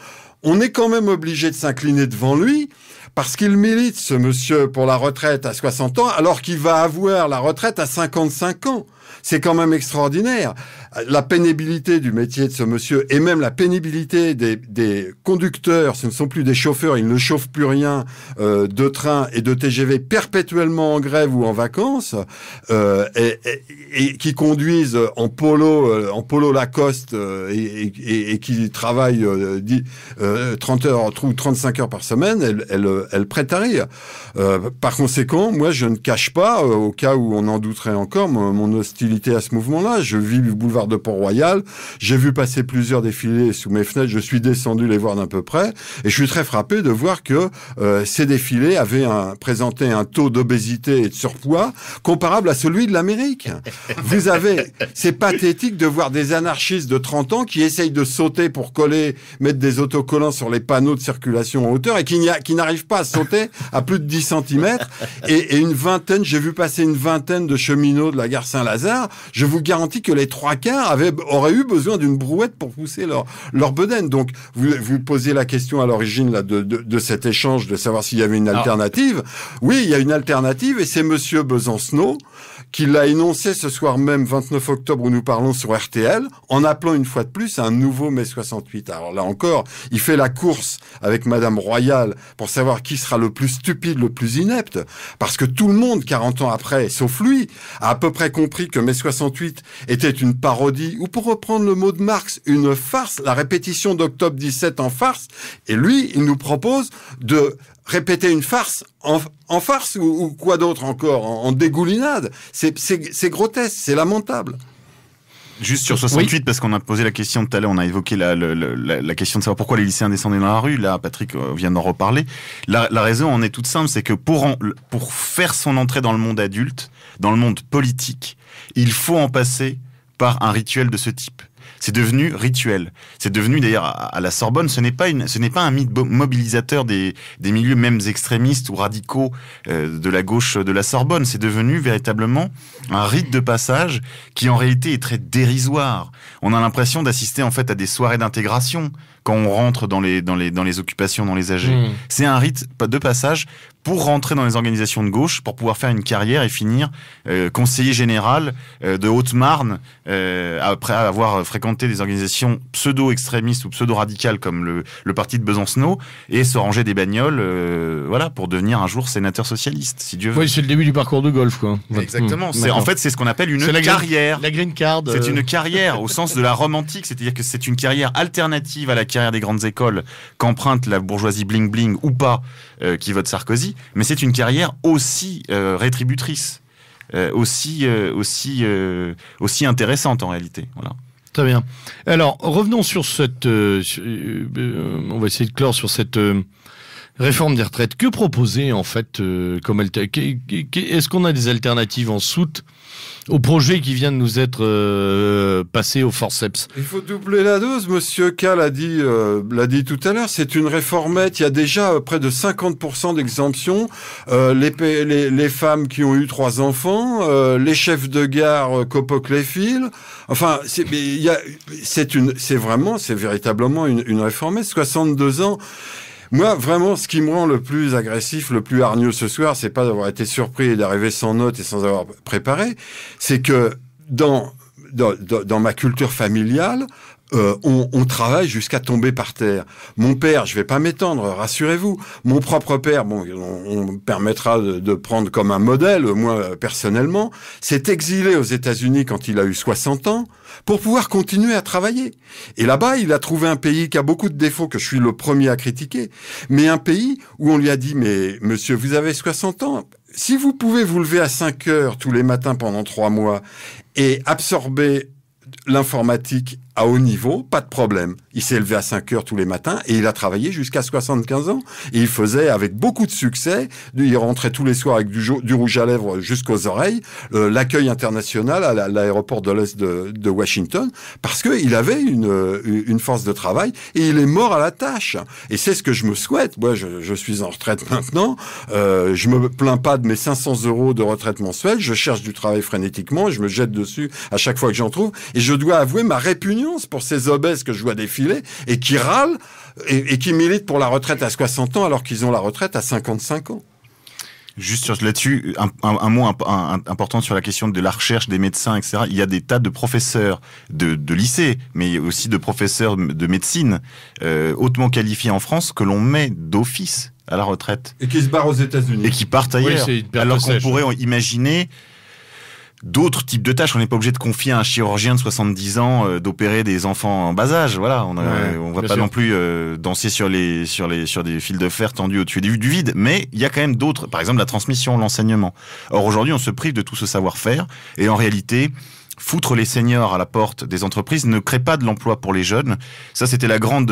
Speaker 3: on est quand même obligé de s'incliner devant lui parce qu'il milite, ce monsieur, pour la retraite à 60 ans, alors qu'il va avoir la retraite à 55 ans. C'est quand même extraordinaire. La pénibilité du métier de ce monsieur et même la pénibilité des conducteurs, ce ne sont plus des chauffeurs, ils ne chauffent plus rien, de train et de TGV perpétuellement en grève ou en vacances, et qui conduisent en polo Lacoste et qui travaillent 30 heures ou 35 heures par semaine, elle prête à rire. Par conséquent, moi je ne cache pas, au cas où on en douterait encore, mon hostilité à ce mouvement-là. Je vis du boulevard de Port-Royal, j'ai vu passer plusieurs défilés sous mes fenêtres, je suis descendu les voir d'un peu près, et je suis très frappé de voir que ces défilés avaient présenté un taux d'obésité et de surpoids comparable à celui de l'Amérique. C'est pathétique de voir des anarchistes de 30 ans qui essayent de sauter pour mettre des autocollants sur les panneaux de circulation en hauteur et qui n'arrivent pas à sauter à plus de 10 cm. Et j'ai vu passer une vingtaine de cheminots de la gare Saint-Lazare. Je vous garantis que les 3/4 auraient eu besoin d'une brouette pour pousser leur bedaine. Donc, vous posiez la question à l'origine là de cet échange, de savoir s'il y avait une alternative. Oui, il y a une alternative et c'est monsieur Besancenot qui l'a énoncé ce soir même, 29 octobre, où nous parlons sur RTL, en appelant une fois de plus à un nouveau mai 68. Alors là encore, il fait la course avec Madame Royal pour savoir qui sera le plus stupide, le plus inepte, parce que tout le monde, 40 ans après, sauf lui, a à peu près compris que mai 68 était une parodie, ou pour reprendre le mot de Marx, une farce, la répétition d'octobre 17 en farce, et lui, il nous propose de répéter une farce en farce ou quoi d'autre encore, en dégoulinade. C'est grotesque, c'est lamentable.
Speaker 2: Juste sur 68, parce qu'on a posé la question tout à l'heure, on a évoqué la question de savoir pourquoi les lycéens descendaient dans la rue. Là, Patrick vient d'en reparler. La raison en est toute simple, c'est que pour faire son entrée dans le monde adulte, dans le monde politique, il faut en passer par un rituel de ce type. C'est devenu rituel. C'est devenu d'ailleurs à la Sorbonne, ce n'est pas un mythe mobilisateur des milieux même extrémistes ou radicaux de la gauche de la Sorbonne. C'est devenu véritablement un rite de passage qui en réalité est très dérisoire. On a l'impression d'assister en fait à des soirées d'intégration quand on rentre dans les occupations, dans les AG. C'est un rite de passage pour rentrer dans les organisations de gauche, pour pouvoir faire une carrière et finir conseiller général de Haute-Marne, après avoir fréquenté des organisations pseudo-extrémistes ou pseudo-radicales comme le parti de Besancenot, et se ranger des bagnoles pour devenir un jour sénateur socialiste, si Dieu veut.
Speaker 1: Oui, c'est le début du parcours de golf, quoi.
Speaker 2: Exactement. En fait, c'est ce qu'on appelle une carrière.
Speaker 1: La green card.
Speaker 2: C'est une carrière au sens de la romantique, c'est-à-dire que c'est une carrière alternative à la carrière des grandes écoles qu'emprunte la bourgeoisie bling-bling ou pas qui vote Sarkozy, mais c'est une carrière aussi rétributrice, aussi intéressante en réalité. Voilà.
Speaker 1: Très bien. Alors, revenons sur cette... on va essayer de clore sur cette réforme des retraites. Que proposer, en fait, comme est-ce qu'on a des alternatives en soute au projet qui vient de nous être passé au forceps?
Speaker 3: Il faut doubler la dose. Monsieur K l'a dit tout à l'heure. C'est une réformette. Il y a déjà près de 50% d'exemption. Les femmes qui ont eu 3 enfants, les chefs de gare qu'Opoc les file. Enfin, c'est véritablement une réformette. 62 ans. Moi, vraiment, ce qui me rend le plus agressif, le plus hargneux ce soir, c'est pas d'avoir été surpris et d'arriver sans notes et sans avoir préparé, c'est que dans ma culture familiale, on travaille jusqu'à tomber par terre. Mon père, je vais pas m'étendre, rassurez-vous. Mon propre père, bon, on me permettra de prendre comme un modèle, moi personnellement, s'est exilé aux États-Unis quand il a eu 60 ans pour pouvoir continuer à travailler. Et là-bas, il a trouvé un pays qui a beaucoup de défauts que je suis le premier à critiquer, mais un pays où on lui a dit, mais monsieur, vous avez 60 ans, si vous pouvez vous lever à 5 heures tous les matins pendant 3 mois et absorber l'informatique à haut niveau, pas de problème. Il s'est levé à 5 heures tous les matins et il a travaillé jusqu'à 75 ans. Et il faisait avec beaucoup de succès, il rentrait tous les soirs avec du rouge à lèvres jusqu'aux oreilles, l'accueil international à l'aéroport de l'Est de Washington, parce qu'il avait une force de travail et il est mort à la tâche. Et c'est ce que je me souhaite. Moi, je suis en retraite maintenant. Je me plains pas de mes 500 € de retraite mensuelle. Je cherche du travail frénétiquement. Je me jette dessus à chaque fois que j'en trouve. Et je dois avouer ma répugnance pour ces obèses que je vois défiler et qui râlent et qui militent pour la retraite à 60 ans alors qu'ils ont la retraite à 55 ans.
Speaker 2: Juste là-dessus, un mot important sur la question de la recherche des médecins, etc. Il y a des tas de professeurs de lycée, mais aussi de professeurs de médecine hautement qualifiés en France que l'on met d'office à la retraite.
Speaker 3: Et qui se barrent aux États-Unis.
Speaker 2: Et qui partent ailleurs.
Speaker 1: Oui,
Speaker 2: alors qu'on pourrait imaginer d'autres types de tâches. On n'est pas obligé de confier à un chirurgien de 70 ans d'opérer des enfants en bas âge. Voilà, on va pas non plus danser sur des fils de fer tendus au-dessus du vide. Mais il y a quand même d'autres, par exemple la transmission, l'enseignement. Or aujourd'hui, on se prive de tout ce savoir-faire et en réalité, foutre les seniors à la porte des entreprises ne crée pas de l'emploi pour les jeunes. Ça, c'était la grande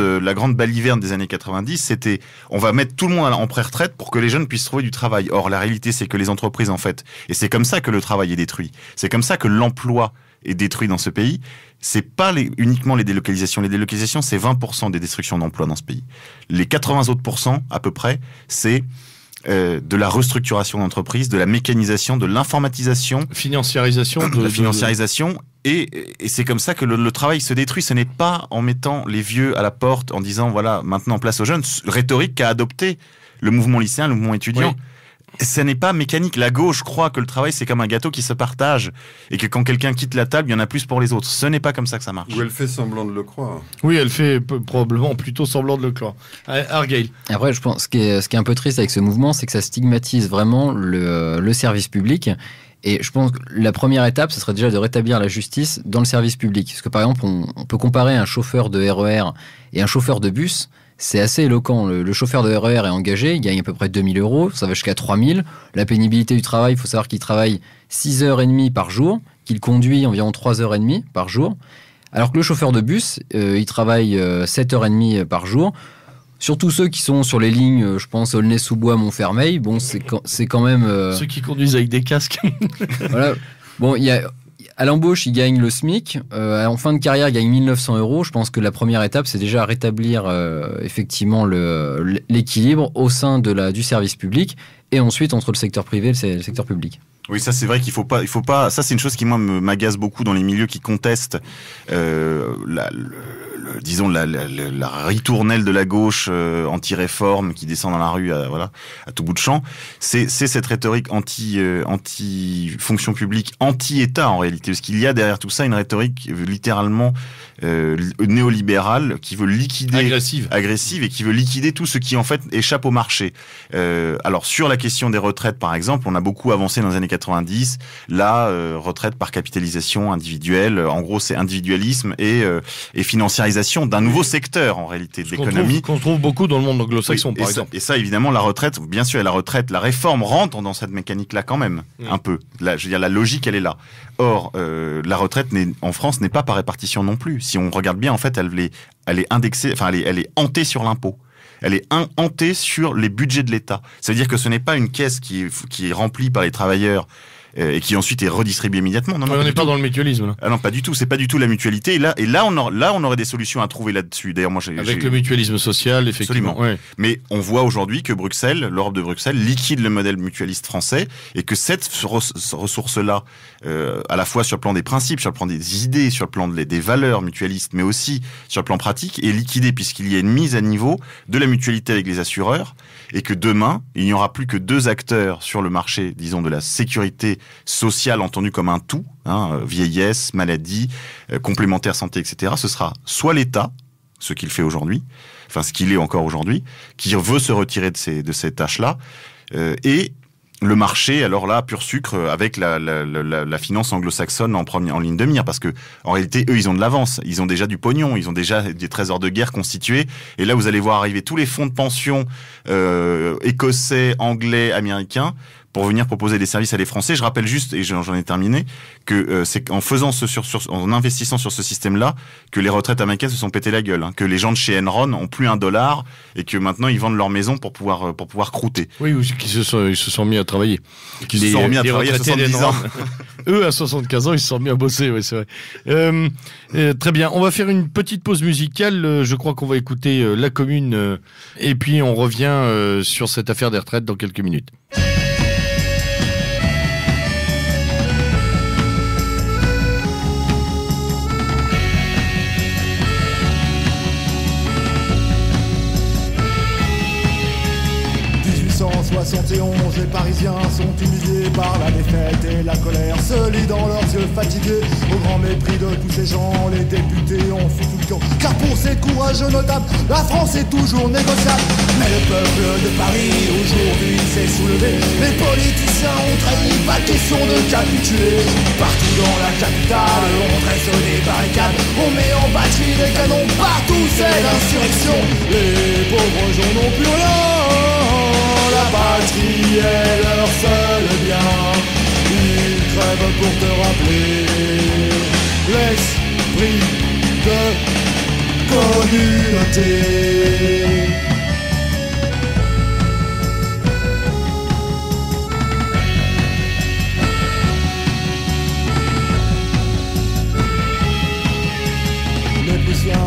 Speaker 2: baliverne des années 90. C'était, on va mettre tout le monde en pré-retraite pour que les jeunes puissent trouver du travail. Or, la réalité, c'est que les entreprises, en fait, et c'est comme ça que le travail est détruit. C'est comme ça que l'emploi est détruit dans ce pays. C'est pas uniquement les délocalisations. Les délocalisations, c'est 20% des destructions d'emplois dans ce pays. Les 80 autres %, à peu près, c'est de la restructuration d'entreprise, de la mécanisation, de l'informatisation,
Speaker 1: financiarisation,
Speaker 2: de la financiarisation, et c'est comme ça que le travail se détruit. Ce n'est pas en mettant les vieux à la porte, en disant voilà, maintenant place aux jeunes, rhétorique qu'a adopté le mouvement lycéen, le mouvement étudiant. Oui. Ce n'est pas mécanique. La gauche croit que le travail, c'est comme un gâteau qui se partage et que quand quelqu'un quitte la table, il y en a plus pour les autres. Ce n'est pas comme ça que ça marche.
Speaker 3: Ou elle fait semblant de le croire.
Speaker 1: Oui, elle fait probablement plutôt semblant de le croire. Argyle.
Speaker 4: Après, je pense ce qui est un peu triste avec ce mouvement, c'est que ça stigmatise vraiment le service public. Et je pense que la première étape, ce serait déjà de rétablir la justice dans le service public. Parce que par exemple, on peut comparer un chauffeur de RER et un chauffeur de bus. C'est assez éloquent. Le chauffeur de RER est engagé, il gagne à peu près 2 000 €, ça va jusqu'à 3 000. La pénibilité du travail, il faut savoir qu'il travaille 6h30 par jour, qu'il conduit environ 3h30 par jour. Alors que le chauffeur de bus, il travaille 7h30 par jour. Surtout ceux qui sont sur les lignes, je pense, Aulnay-sous-Bois, Montfermeil, bon, c'est quand même...
Speaker 1: Ceux qui conduisent avec des casques.
Speaker 4: Voilà. Bon, il y a... À l'embauche, il gagne le SMIC. En fin de carrière, il gagne 1 900 €. Je pense que la première étape, c'est déjà rétablir effectivement l'équilibre au sein du service public et ensuite entre le secteur privé et le secteur public.
Speaker 2: Oui, ça c'est vrai qu'il faut pas. Ça c'est une chose qui moi m'agace beaucoup dans les milieux qui contestent disons la ritournelle de la gauche anti-réforme qui descend dans la rue à tout bout de champ. C'est cette rhétorique anti fonction publique, anti-État en réalité, parce qu'il y a derrière tout ça une rhétorique littéralement néolibérale qui veut liquider agressive et qui veut liquider tout ce qui en fait échappe au marché. Alors sur la question des retraites par exemple, on a beaucoup avancé dans les années 90, la retraite par capitalisation individuelle, en gros c'est individualisme et financiarisation d'un nouveau secteur en réalité de l'économie.
Speaker 1: Qu'on trouve beaucoup dans le monde anglo-saxon par exemple.
Speaker 2: Et ça évidemment la retraite, bien sûr, la réforme rentre dans cette mécanique-là quand même, un peu. Là, je veux dire, la logique elle est là. Or, la retraite en France n'est pas par répartition non plus. Si on regarde bien, en fait, elle est indexée, enfin elle est hantée sur l'impôt. Elle est hantée sur les budgets de l'État. Ça veut dire que ce n'est pas une caisse qui est remplie par les travailleurs et qui ensuite est redistribuée immédiatement. Non,
Speaker 1: on n'est pas dans le mutualisme. Là.
Speaker 2: Ah non, pas du tout. C'est pas du tout la mutualité. Et là, on aurait des solutions à trouver là-dessus. D'ailleurs, moi,
Speaker 1: avec le mutualisme social, effectivement.
Speaker 2: Ouais. Mais on voit aujourd'hui que l'Europe de Bruxelles, liquide le modèle mutualiste français et que cette ressource-là, à la fois sur le plan des principes, sur le plan des idées, sur le plan des valeurs mutualistes, mais aussi sur le plan pratique, est liquidée puisqu'il y a une mise à niveau de la mutualité avec les assureurs et que demain, il n'y aura plus que 2 acteurs sur le marché, disons, de la sécurité sociale entendue comme un tout, vieillesse, maladie, complémentaire santé, etc. Ce sera soit l'État, ce qu'il fait aujourd'hui, enfin ce qu'il est encore aujourd'hui, qui veut se retirer de ces tâches-là, et le marché, alors là, pur sucre, avec la finance anglo-saxonne en ligne de mire, parce que en réalité, eux, ils ont de l'avance, ils ont déjà du pognon, ils ont déjà des trésors de guerre constitués, et là, vous allez voir arriver tous les fonds de pension écossais, anglais, américains, pour venir proposer des services à les Français. Je rappelle juste, et j'en ai terminé, que c'est en faisant en investissant sur ce système-là que les retraites américaines se sont pété la gueule, que les gens de chez Enron ont plus $1 et que maintenant ils vendent leur maison pour pouvoir croûter.
Speaker 1: Oui, ou qu'ils se sont mis à travailler.
Speaker 2: Ils se sont mis à travailler à 70 ans.
Speaker 1: Eux, à 75 ans, ils se sont mis à bosser, oui, c'est vrai. Très bien, on va faire une petite pause musicale. Je crois qu'on va écouter La Commune et puis on revient sur cette affaire des retraites dans quelques minutes.
Speaker 5: 71, les Parisiens sont humiliés par la défaite et la colère se lit dans leurs yeux fatigués. Au grand mépris de tous ces gens, les députés ont foutu le camp. Car pour ces courageux notables, la France est toujours négociable. Mais le peuple de Paris aujourd'hui s'est soulevé. Les politiciens ont trahi, pas question de capituler. Partout dans la capitale, on dresse des barricades. On met en batterie des canons, partout c'est l'insurrection. Les pauvres gens n'ont plus rien. La patrie est leur seul bien. Ils crèvent pour te rappeler l'esprit de communauté.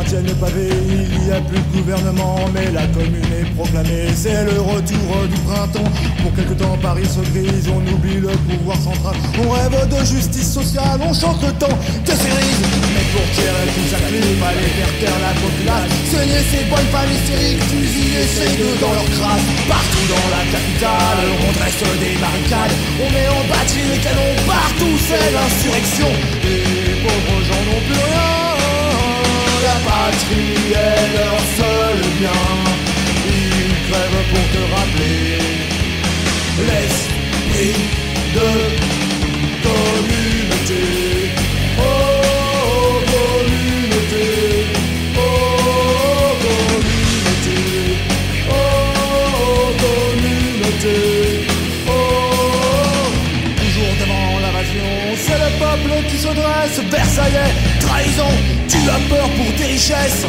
Speaker 5: Tiennent le pavé, il n'y a plus de gouvernement, mais la commune est proclamée, c'est le retour du printemps. Pour quelque temps Paris se grise, on oublie le pouvoir central, on rêve de justice sociale, on chante le temps que cerise. Mais pour tirer tout ça clé, fallait faire taire la populace, saigner ces bonnes femmes hystériques, fusiller ces deux dans leur crasse. Partout dans la capitale, on dresse des barricades, on met en batterie les canons, partout c'est l'insurrection. Les pauvres gens n'ont plus rien. La patrie est leur seul bien. Ils crèvent pour te rappeler l'esprit de communauté. Oh, communauté. Oh, communauté. Oh, communauté. Oh, toujours devant l'invasion, c'est le peuple qui se dresse. Versaillais, trahison, tu as peur pour tes richesses.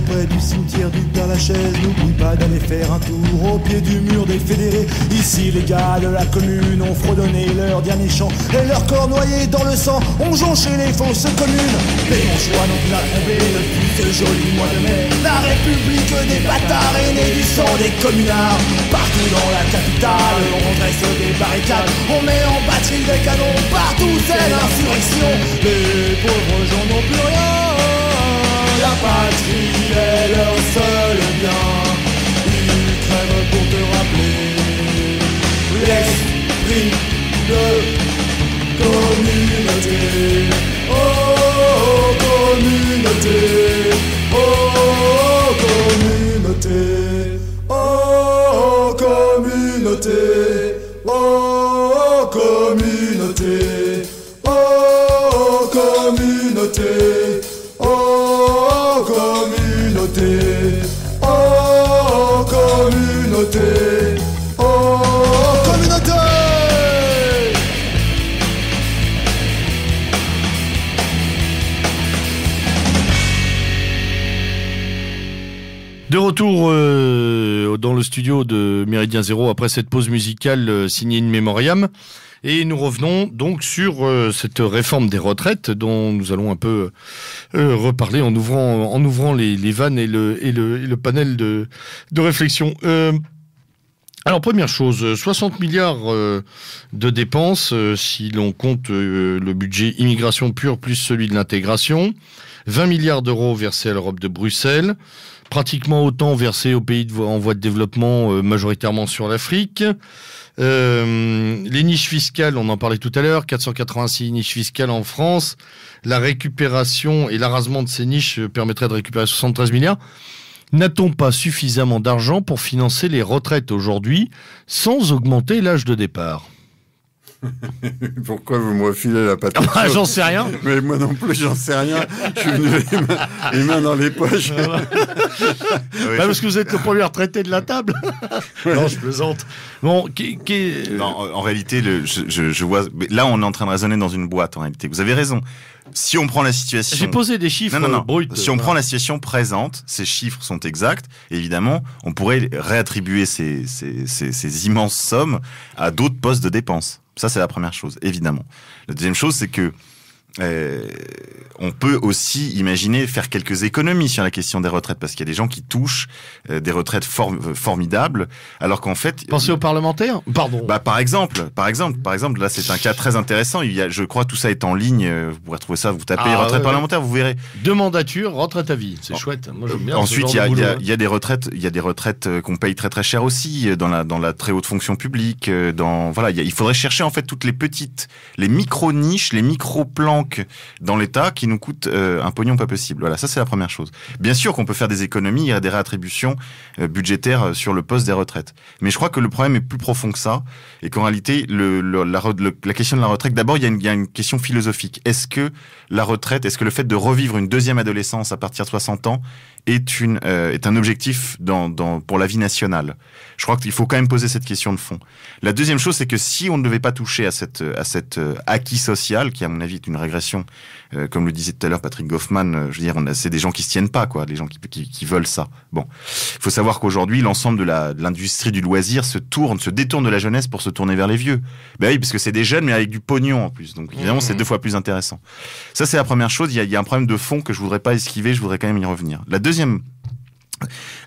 Speaker 5: Près du cimetière du Père-Lachaise, n'oublie pas d'aller faire un tour au pied du mur des fédérés. Ici les gars de la commune ont fredonné leur dernier chant, et leur corps noyé dans le sang ont jonché les fausses communes. Les Monchois n'ont plus à tomber depuis ce joli mois de mai. La République des bâtards est née du sang des communards. Partout dans la capitale, on dresse des barricades, on met en batterie des canons, partout c'est l'insurrection. Les pauvres gens n'ont plus rien. La patrie est leur seul bien. Ils crèvent pour te rappeler l'esprit de communauté. Oh, communauté. Oh, communauté. Oh, communauté. Oh, communauté. Oh, communauté. Oh, communauté, oh, communauté, oh, communauté.
Speaker 1: De retour dans le studio de Méridien Zéro après cette pause musicale signée In Memoriam. Et nous revenons donc sur cette réforme des retraites dont nous allons un peu reparler en ouvrant les vannes et le panel de réflexion. Alors première chose, 60 milliards de dépenses si l'on compte le budget immigration pure plus celui de l'intégration, 20 milliards d'euros versés à l'Europe de Bruxelles, pratiquement autant versés aux pays en voie de développement, majoritairement sur l'Afrique. Les niches fiscales, on en parlait tout à l'heure, 486 niches fiscales en France. La récupération et l'arasement de ces niches permettrait de récupérer 73 milliards. N'a-t-on pas suffisamment d'argent pour financer les retraites aujourd'hui sans augmenter l'âge de départ ?
Speaker 3: Pourquoi vous me refilez la patate?
Speaker 1: J'en sais rien.
Speaker 3: Mais moi non plus, j'en sais rien. Je suis venu les mains dans les poches.
Speaker 1: Parce que vous êtes le premier retraité de la table. Non, je plaisante. Bon,
Speaker 2: non, en réalité, je vois. Là, on est en train de raisonner dans une boîte. En réalité, vous avez raison. Si on prend la situation...
Speaker 1: J'ai posé des chiffres bruts.
Speaker 2: Si on prend la situation présente, ces chiffres sont exacts. Évidemment, on pourrait réattribuer ces immenses sommes à d'autres postes de dépenses. Ça, c'est la première chose, évidemment. La deuxième chose, c'est que on peut aussi imaginer faire quelques économies sur la question des retraites, parce qu'il y a des gens qui touchent des retraites formidables, alors qu'en fait...
Speaker 1: Pensez aux parlementaires. Pardon.
Speaker 2: Par exemple, là c'est un cas très intéressant. Je crois tout ça est en ligne. Vous pourrez trouver ça. Vous tapez retraite parlementaire, vous verrez.
Speaker 1: Deux mandatures, retraite à vie. C'est chouette. Moi j'aime bien.
Speaker 2: Ensuite, il y a des retraites qu'on paye très très cher aussi dans la très haute fonction publique. Il faudrait chercher en fait toutes les micro niches, les micro plans dans l'État qui nous coûte un pognon pas possible. Voilà, ça c'est la première chose. Bien sûr qu'on peut faire des économies et des réattributions budgétaires sur le poste des retraites. Mais je crois que le problème est plus profond que ça et qu'en réalité, la question de la retraite, d'abord il y a une question philosophique. Est-ce que le fait de revivre une deuxième adolescence à partir de 60 ans est un objectif pour la vie nationale? Je crois qu'il faut quand même poser cette question de fond. La deuxième chose, c'est que si on ne devait pas toucher à cet acquis social, qui à mon avis est une régression, comme le disait tout à l'heure Patrick Goffman, je veux dire, c'est des gens qui se tiennent pas, quoi, les gens qui veulent ça. Bon, il faut savoir qu'aujourd'hui, l'ensemble de l'industrie du loisir se détourne de la jeunesse pour se tourner vers les vieux. Ben oui, parce que c'est des jeunes, mais avec du pognon en plus. Donc évidemment, c'est 2 fois plus intéressant. Ça, c'est la première chose. Il y a un problème de fond que je voudrais pas esquiver. Je voudrais quand même y revenir. La deuxième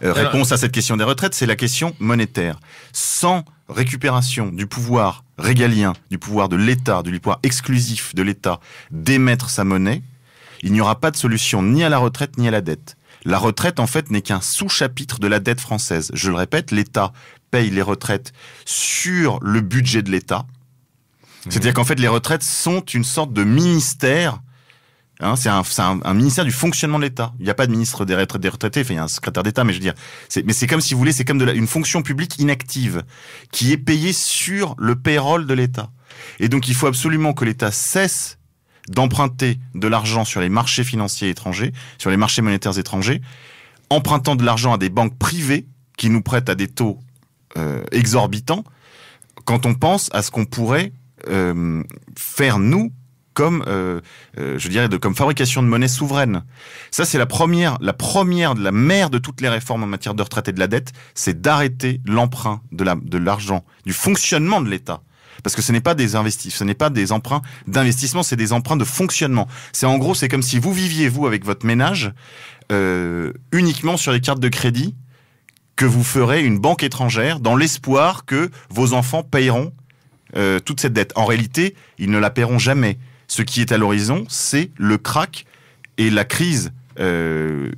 Speaker 2: réponse à cette question des retraites, c'est la question monétaire. Sans récupération du pouvoir régalien, du pouvoir de l'État, du pouvoir exclusif de l'État d'émettre sa monnaie, il n'y aura pas de solution ni à la retraite ni à la dette. La retraite, en fait, n'est qu'un sous-chapitre de la dette française. Je le répète, l'État paye les retraites sur le budget de l'État. C'est-à-dire qu'en fait, les retraites sont une sorte de ministère. C'est un ministère du fonctionnement de l'État. Il n'y a pas de ministre des retraités, il y a un secrétaire d'État, mais je veux dire, c'est comme si vous voulez, c'est comme une fonction publique inactive qui est payée sur le payroll de l'État. Et donc il faut absolument que l'État cesse d'emprunter de l'argent sur les marchés financiers étrangers, sur les marchés monétaires étrangers, empruntant de l'argent à des banques privées qui nous prêtent à des taux exorbitants, quand on pense à ce qu'on pourrait faire nous comme comme fabrication de monnaie souveraine. Ça, c'est la mère de toutes les réformes en matière de retraite et de la dette, c'est d'arrêter l'emprunt de l'argent, du fonctionnement de l'État. Parce que ce n'est pas des emprunts d'investissement, c'est des emprunts de fonctionnement. C'est comme si vous viviez, vous, avec votre ménage, uniquement sur les cartes de crédit que vous ferez une banque étrangère dans l'espoir que vos enfants payeront toute cette dette. En réalité, ils ne la paieront jamais. Ce qui est à l'horizon, c'est le krach et la crise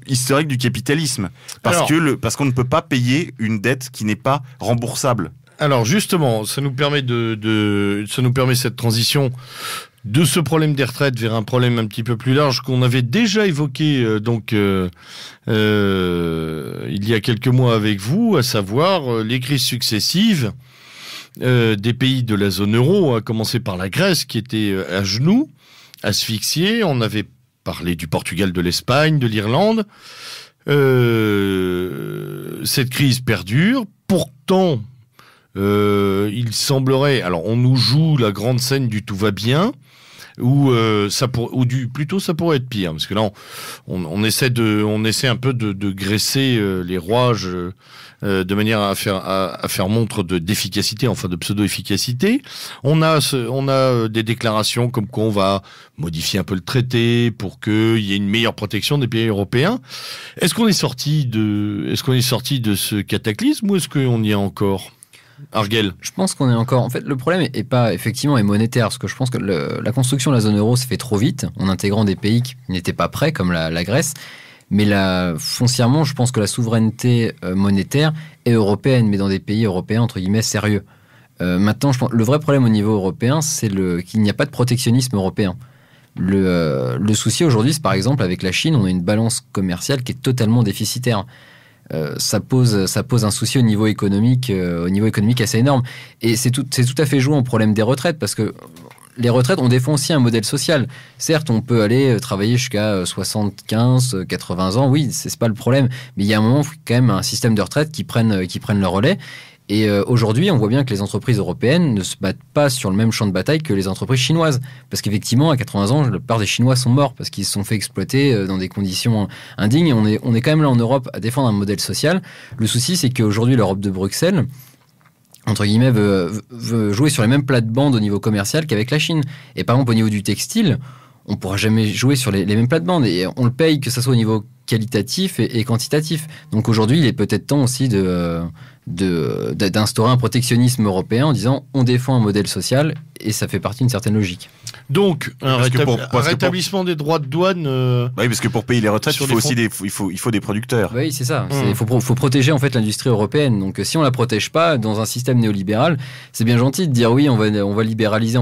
Speaker 2: historique du capitalisme. Parce qu'on ne peut pas payer une dette qui n'est pas remboursable.
Speaker 1: Alors justement, ça nous permet cette transition de ce problème des retraites vers un problème un petit peu plus large qu'on avait déjà évoqué il y a quelques mois avec vous, à savoir les crises successives des pays de la zone euro, à commencer par la Grèce qui était à genoux, asphyxiée. On avait parlé du Portugal, de l'Espagne, de l'Irlande. Cette crise perdure. Pourtant, il semblerait... Alors, on nous joue la grande scène du tout va bien, plutôt ça pourrait être pire, parce que là, on essaie un peu de graisser les rouages de manière à faire montre d'efficacité, enfin de pseudo-efficacité. On a des déclarations comme quoi on va modifier un peu le traité pour qu'il y ait une meilleure protection des pays européens. Est-ce qu'on est sorti de ce cataclysme ou est-ce qu'on y est encore ? Arguel.
Speaker 4: Je pense qu'on est encore... En fait, le problème est monétaire, parce que je pense que la construction de la zone euro s'est fait trop vite, en intégrant des pays qui n'étaient pas prêts, comme la Grèce. Mais foncièrement, je pense que la souveraineté monétaire est européenne, mais dans des pays européens, entre guillemets, sérieux. Maintenant, je pense, le vrai problème au niveau européen, c'est qu'il n'y a pas de protectionnisme européen. Le souci aujourd'hui, c'est par exemple, avec la Chine, on a une balance commerciale qui est totalement déficitaire. ça pose un souci au niveau économique assez énorme. Et c'est tout à fait joué au problème des retraites, parce que les retraites, on défend aussi un modèle social. Certes, on peut aller travailler jusqu'à 75, 80 ans, oui, c'est pas le problème. Mais il y a un moment, il faut quand même un système de retraite qui prenne le relais. Et aujourd'hui, on voit bien que les entreprises européennes ne se battent pas sur le même champ de bataille que les entreprises chinoises. Parce qu'effectivement, à 80 ans, la plupart des Chinois sont morts parce qu'ils se sont fait exploiter dans des conditions indignes. Et on est quand même là en Europe à défendre un modèle social. Le souci, c'est qu'aujourd'hui, l'Europe de Bruxelles, entre guillemets, veut jouer sur les mêmes plates-bandes au niveau commercial qu'avec la Chine. Et par exemple, au niveau du textile, on ne pourra jamais jouer sur les mêmes plates-bandes. Et on le paye, que ce soit au niveau qualitatif et quantitatif. Donc aujourd'hui, il est peut-être temps aussi d'instaurer un protectionnisme européen en disant on défend un modèle social, et ça fait partie d'une certaine logique.
Speaker 1: Donc, un rétablissement des droits de douane...
Speaker 2: Oui, parce que pour payer les retraites, il faut des producteurs.
Speaker 4: Oui, c'est ça. Il faut protéger en fait l'industrie européenne. Donc, si on la protège pas dans un système néolibéral, c'est bien gentil de dire oui, on va libéraliser,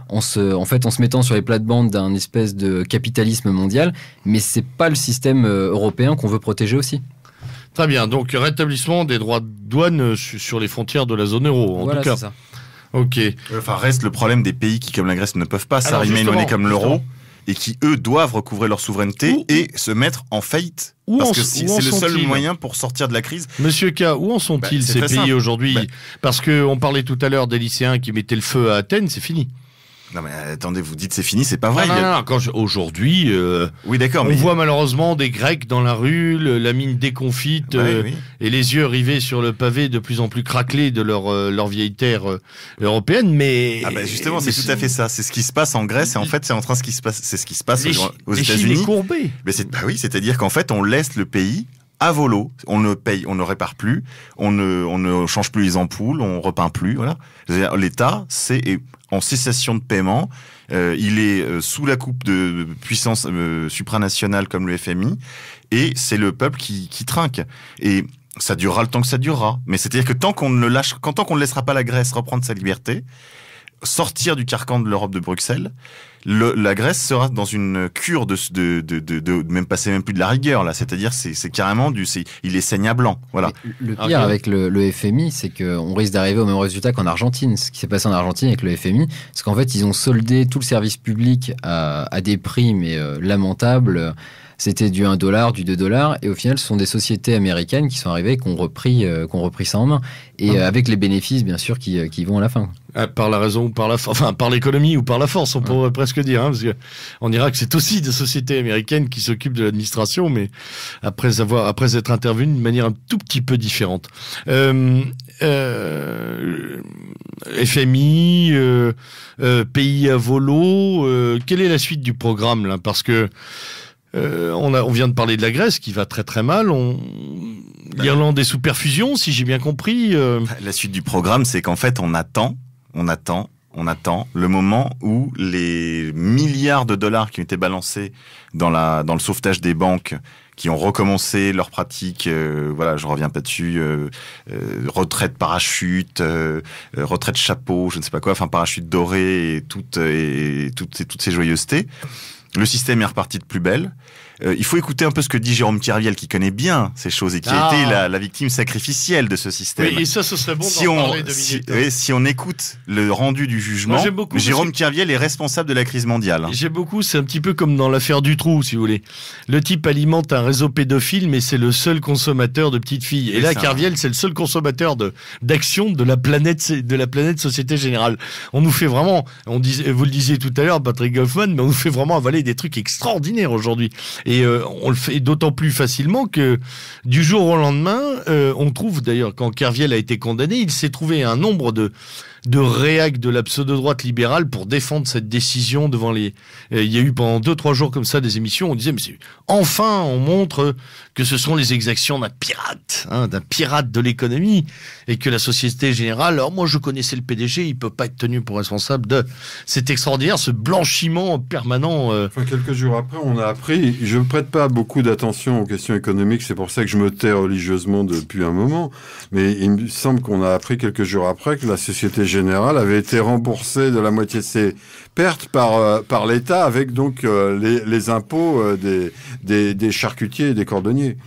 Speaker 4: en se mettant sur les plates-bandes d'un espèce de capitalisme mondial, mais c'est pas le système européen qu'on veut protéger aussi.
Speaker 1: Très bien. Donc, rétablissement des droits de douane sur les frontières de la zone euro, en tout cas. C'est ça. Ok.
Speaker 2: Enfin, reste le problème des pays qui, comme la Grèce, ne peuvent pas s'arrimer éloignés comme l'euro et qui, eux, doivent recouvrer leur souveraineté et se mettre en faillite. Parce que c'est le seul moyen pour sortir de la crise.
Speaker 1: Monsieur K, où en sont-ils ces pays aujourd'hui ? Parce qu'on parlait tout à l'heure des lycéens qui mettaient le feu à Athènes, c'est fini.
Speaker 2: Non mais attendez, vous dites c'est fini, c'est pas vrai.
Speaker 1: Non, aujourd'hui,
Speaker 2: oui, d'accord,
Speaker 1: on voit malheureusement des Grecs dans la rue, la mine déconfite, et les yeux rivés sur le pavé de plus en plus craquelés de leur vieille terre européenne. Mais
Speaker 2: justement, c'est tout à fait ça. C'est ce qui se passe en Grèce, et en fait, c'est ce qui se passe aux États-Unis.
Speaker 1: Les courbés.
Speaker 2: Mais c'est-à-dire qu'en fait, on laisse le pays à volo, on ne paye, on ne répare plus, on ne change plus les ampoules, on repeint plus, voilà. L'État, c'est en cessation de paiement, il est sous la coupe de puissance supranationale comme le FMI, et c'est le peuple qui trinque. Et ça durera le temps que ça durera. Mais c'est-à-dire que tant qu'on ne laissera pas la Grèce reprendre sa liberté, sortir du carcan de l'Europe de Bruxelles, la Grèce sera dans une cure de même passer même plus de la rigueur là, c'est-à-dire c'est carrément il est saigne à blanc, voilà.
Speaker 4: Le pire avec le FMI, c'est qu'on risque d'arriver au même résultat qu'en Argentine, ce qui s'est passé en Argentine avec le FMI, parce qu'en fait ils ont soldé tout le service public à des prix mais lamentables. C'était du $1, du $2, et au final, ce sont des sociétés américaines qui sont arrivées et qui ont repris ça en main. Et avec les bénéfices, bien sûr, qui vont à la fin.
Speaker 1: Par la raison ou par la force, enfin, par l'économie ou par la force, on pourrait presque dire, parce qu'on dira que c'est aussi des sociétés américaines qui s'occupent de l'administration, mais après être intervenues de manière un tout petit peu différente. FMI, pays à volo, quelle est la suite du programme, là? Parce que on vient de parler de la Grèce qui va très très mal. L'Irlande est sous perfusion, si j'ai bien compris.
Speaker 2: La suite du programme, c'est qu'en fait, on attend le moment où les milliards de dollars qui ont été balancés dans le sauvetage des banques, qui ont recommencé leur pratique, voilà, je reviens pas dessus, retraite parachute, retraite chapeau, je ne sais pas quoi, enfin parachute doré et toutes ces joyeusetés. Le système est reparti de plus belle. Il faut écouter un peu ce que dit Jérôme Kerviel, qui connaît bien ces choses et qui a été la victime sacrificielle de ce système.
Speaker 1: Oui, et ça, ce serait bon d'en parler 2 minutes.
Speaker 2: Si on écoute le rendu du jugement, Jérôme Kerviel est responsable de la crise mondiale.
Speaker 1: J'aime beaucoup, c'est un petit peu comme dans l'affaire Dutroux, si vous voulez. Le type alimente un réseau pédophile, mais c'est le seul consommateur de petites filles. Et là, Kerviel, c'est le seul consommateur d'action de la planète Société Générale. On nous fait vraiment, vous le disiez tout à l'heure, Patrick Goffman, mais on nous fait vraiment avaler des trucs extraordinaires aujourd'hui. Et on le fait d'autant plus facilement que du jour au lendemain, on trouve d'ailleurs, quand Kerviel a été condamné, il s'est trouvé un nombre de réacs de la pseudo-droite libérale pour défendre cette décision devant les... Il y a eu pendant 2-3 jours comme ça des émissions, on disait, mais enfin on montre que ce sont les exactions d'un pirate de l'économie, et que la Société Générale, alors moi je connaissais le PDG, il peut pas être tenu pour responsable de... C'est extraordinaire, ce blanchiment permanent.
Speaker 3: Enfin, quelques jours après, on a appris, je ne prête pas beaucoup d'attention aux questions économiques, c'est pour ça que je me tais religieusement depuis un moment, mais il me semble qu'on a appris quelques jours après que la Société Générale avait été remboursée de la moitié de ses pertes par l'État, avec donc les impôts des charcutiers et des cordonniers.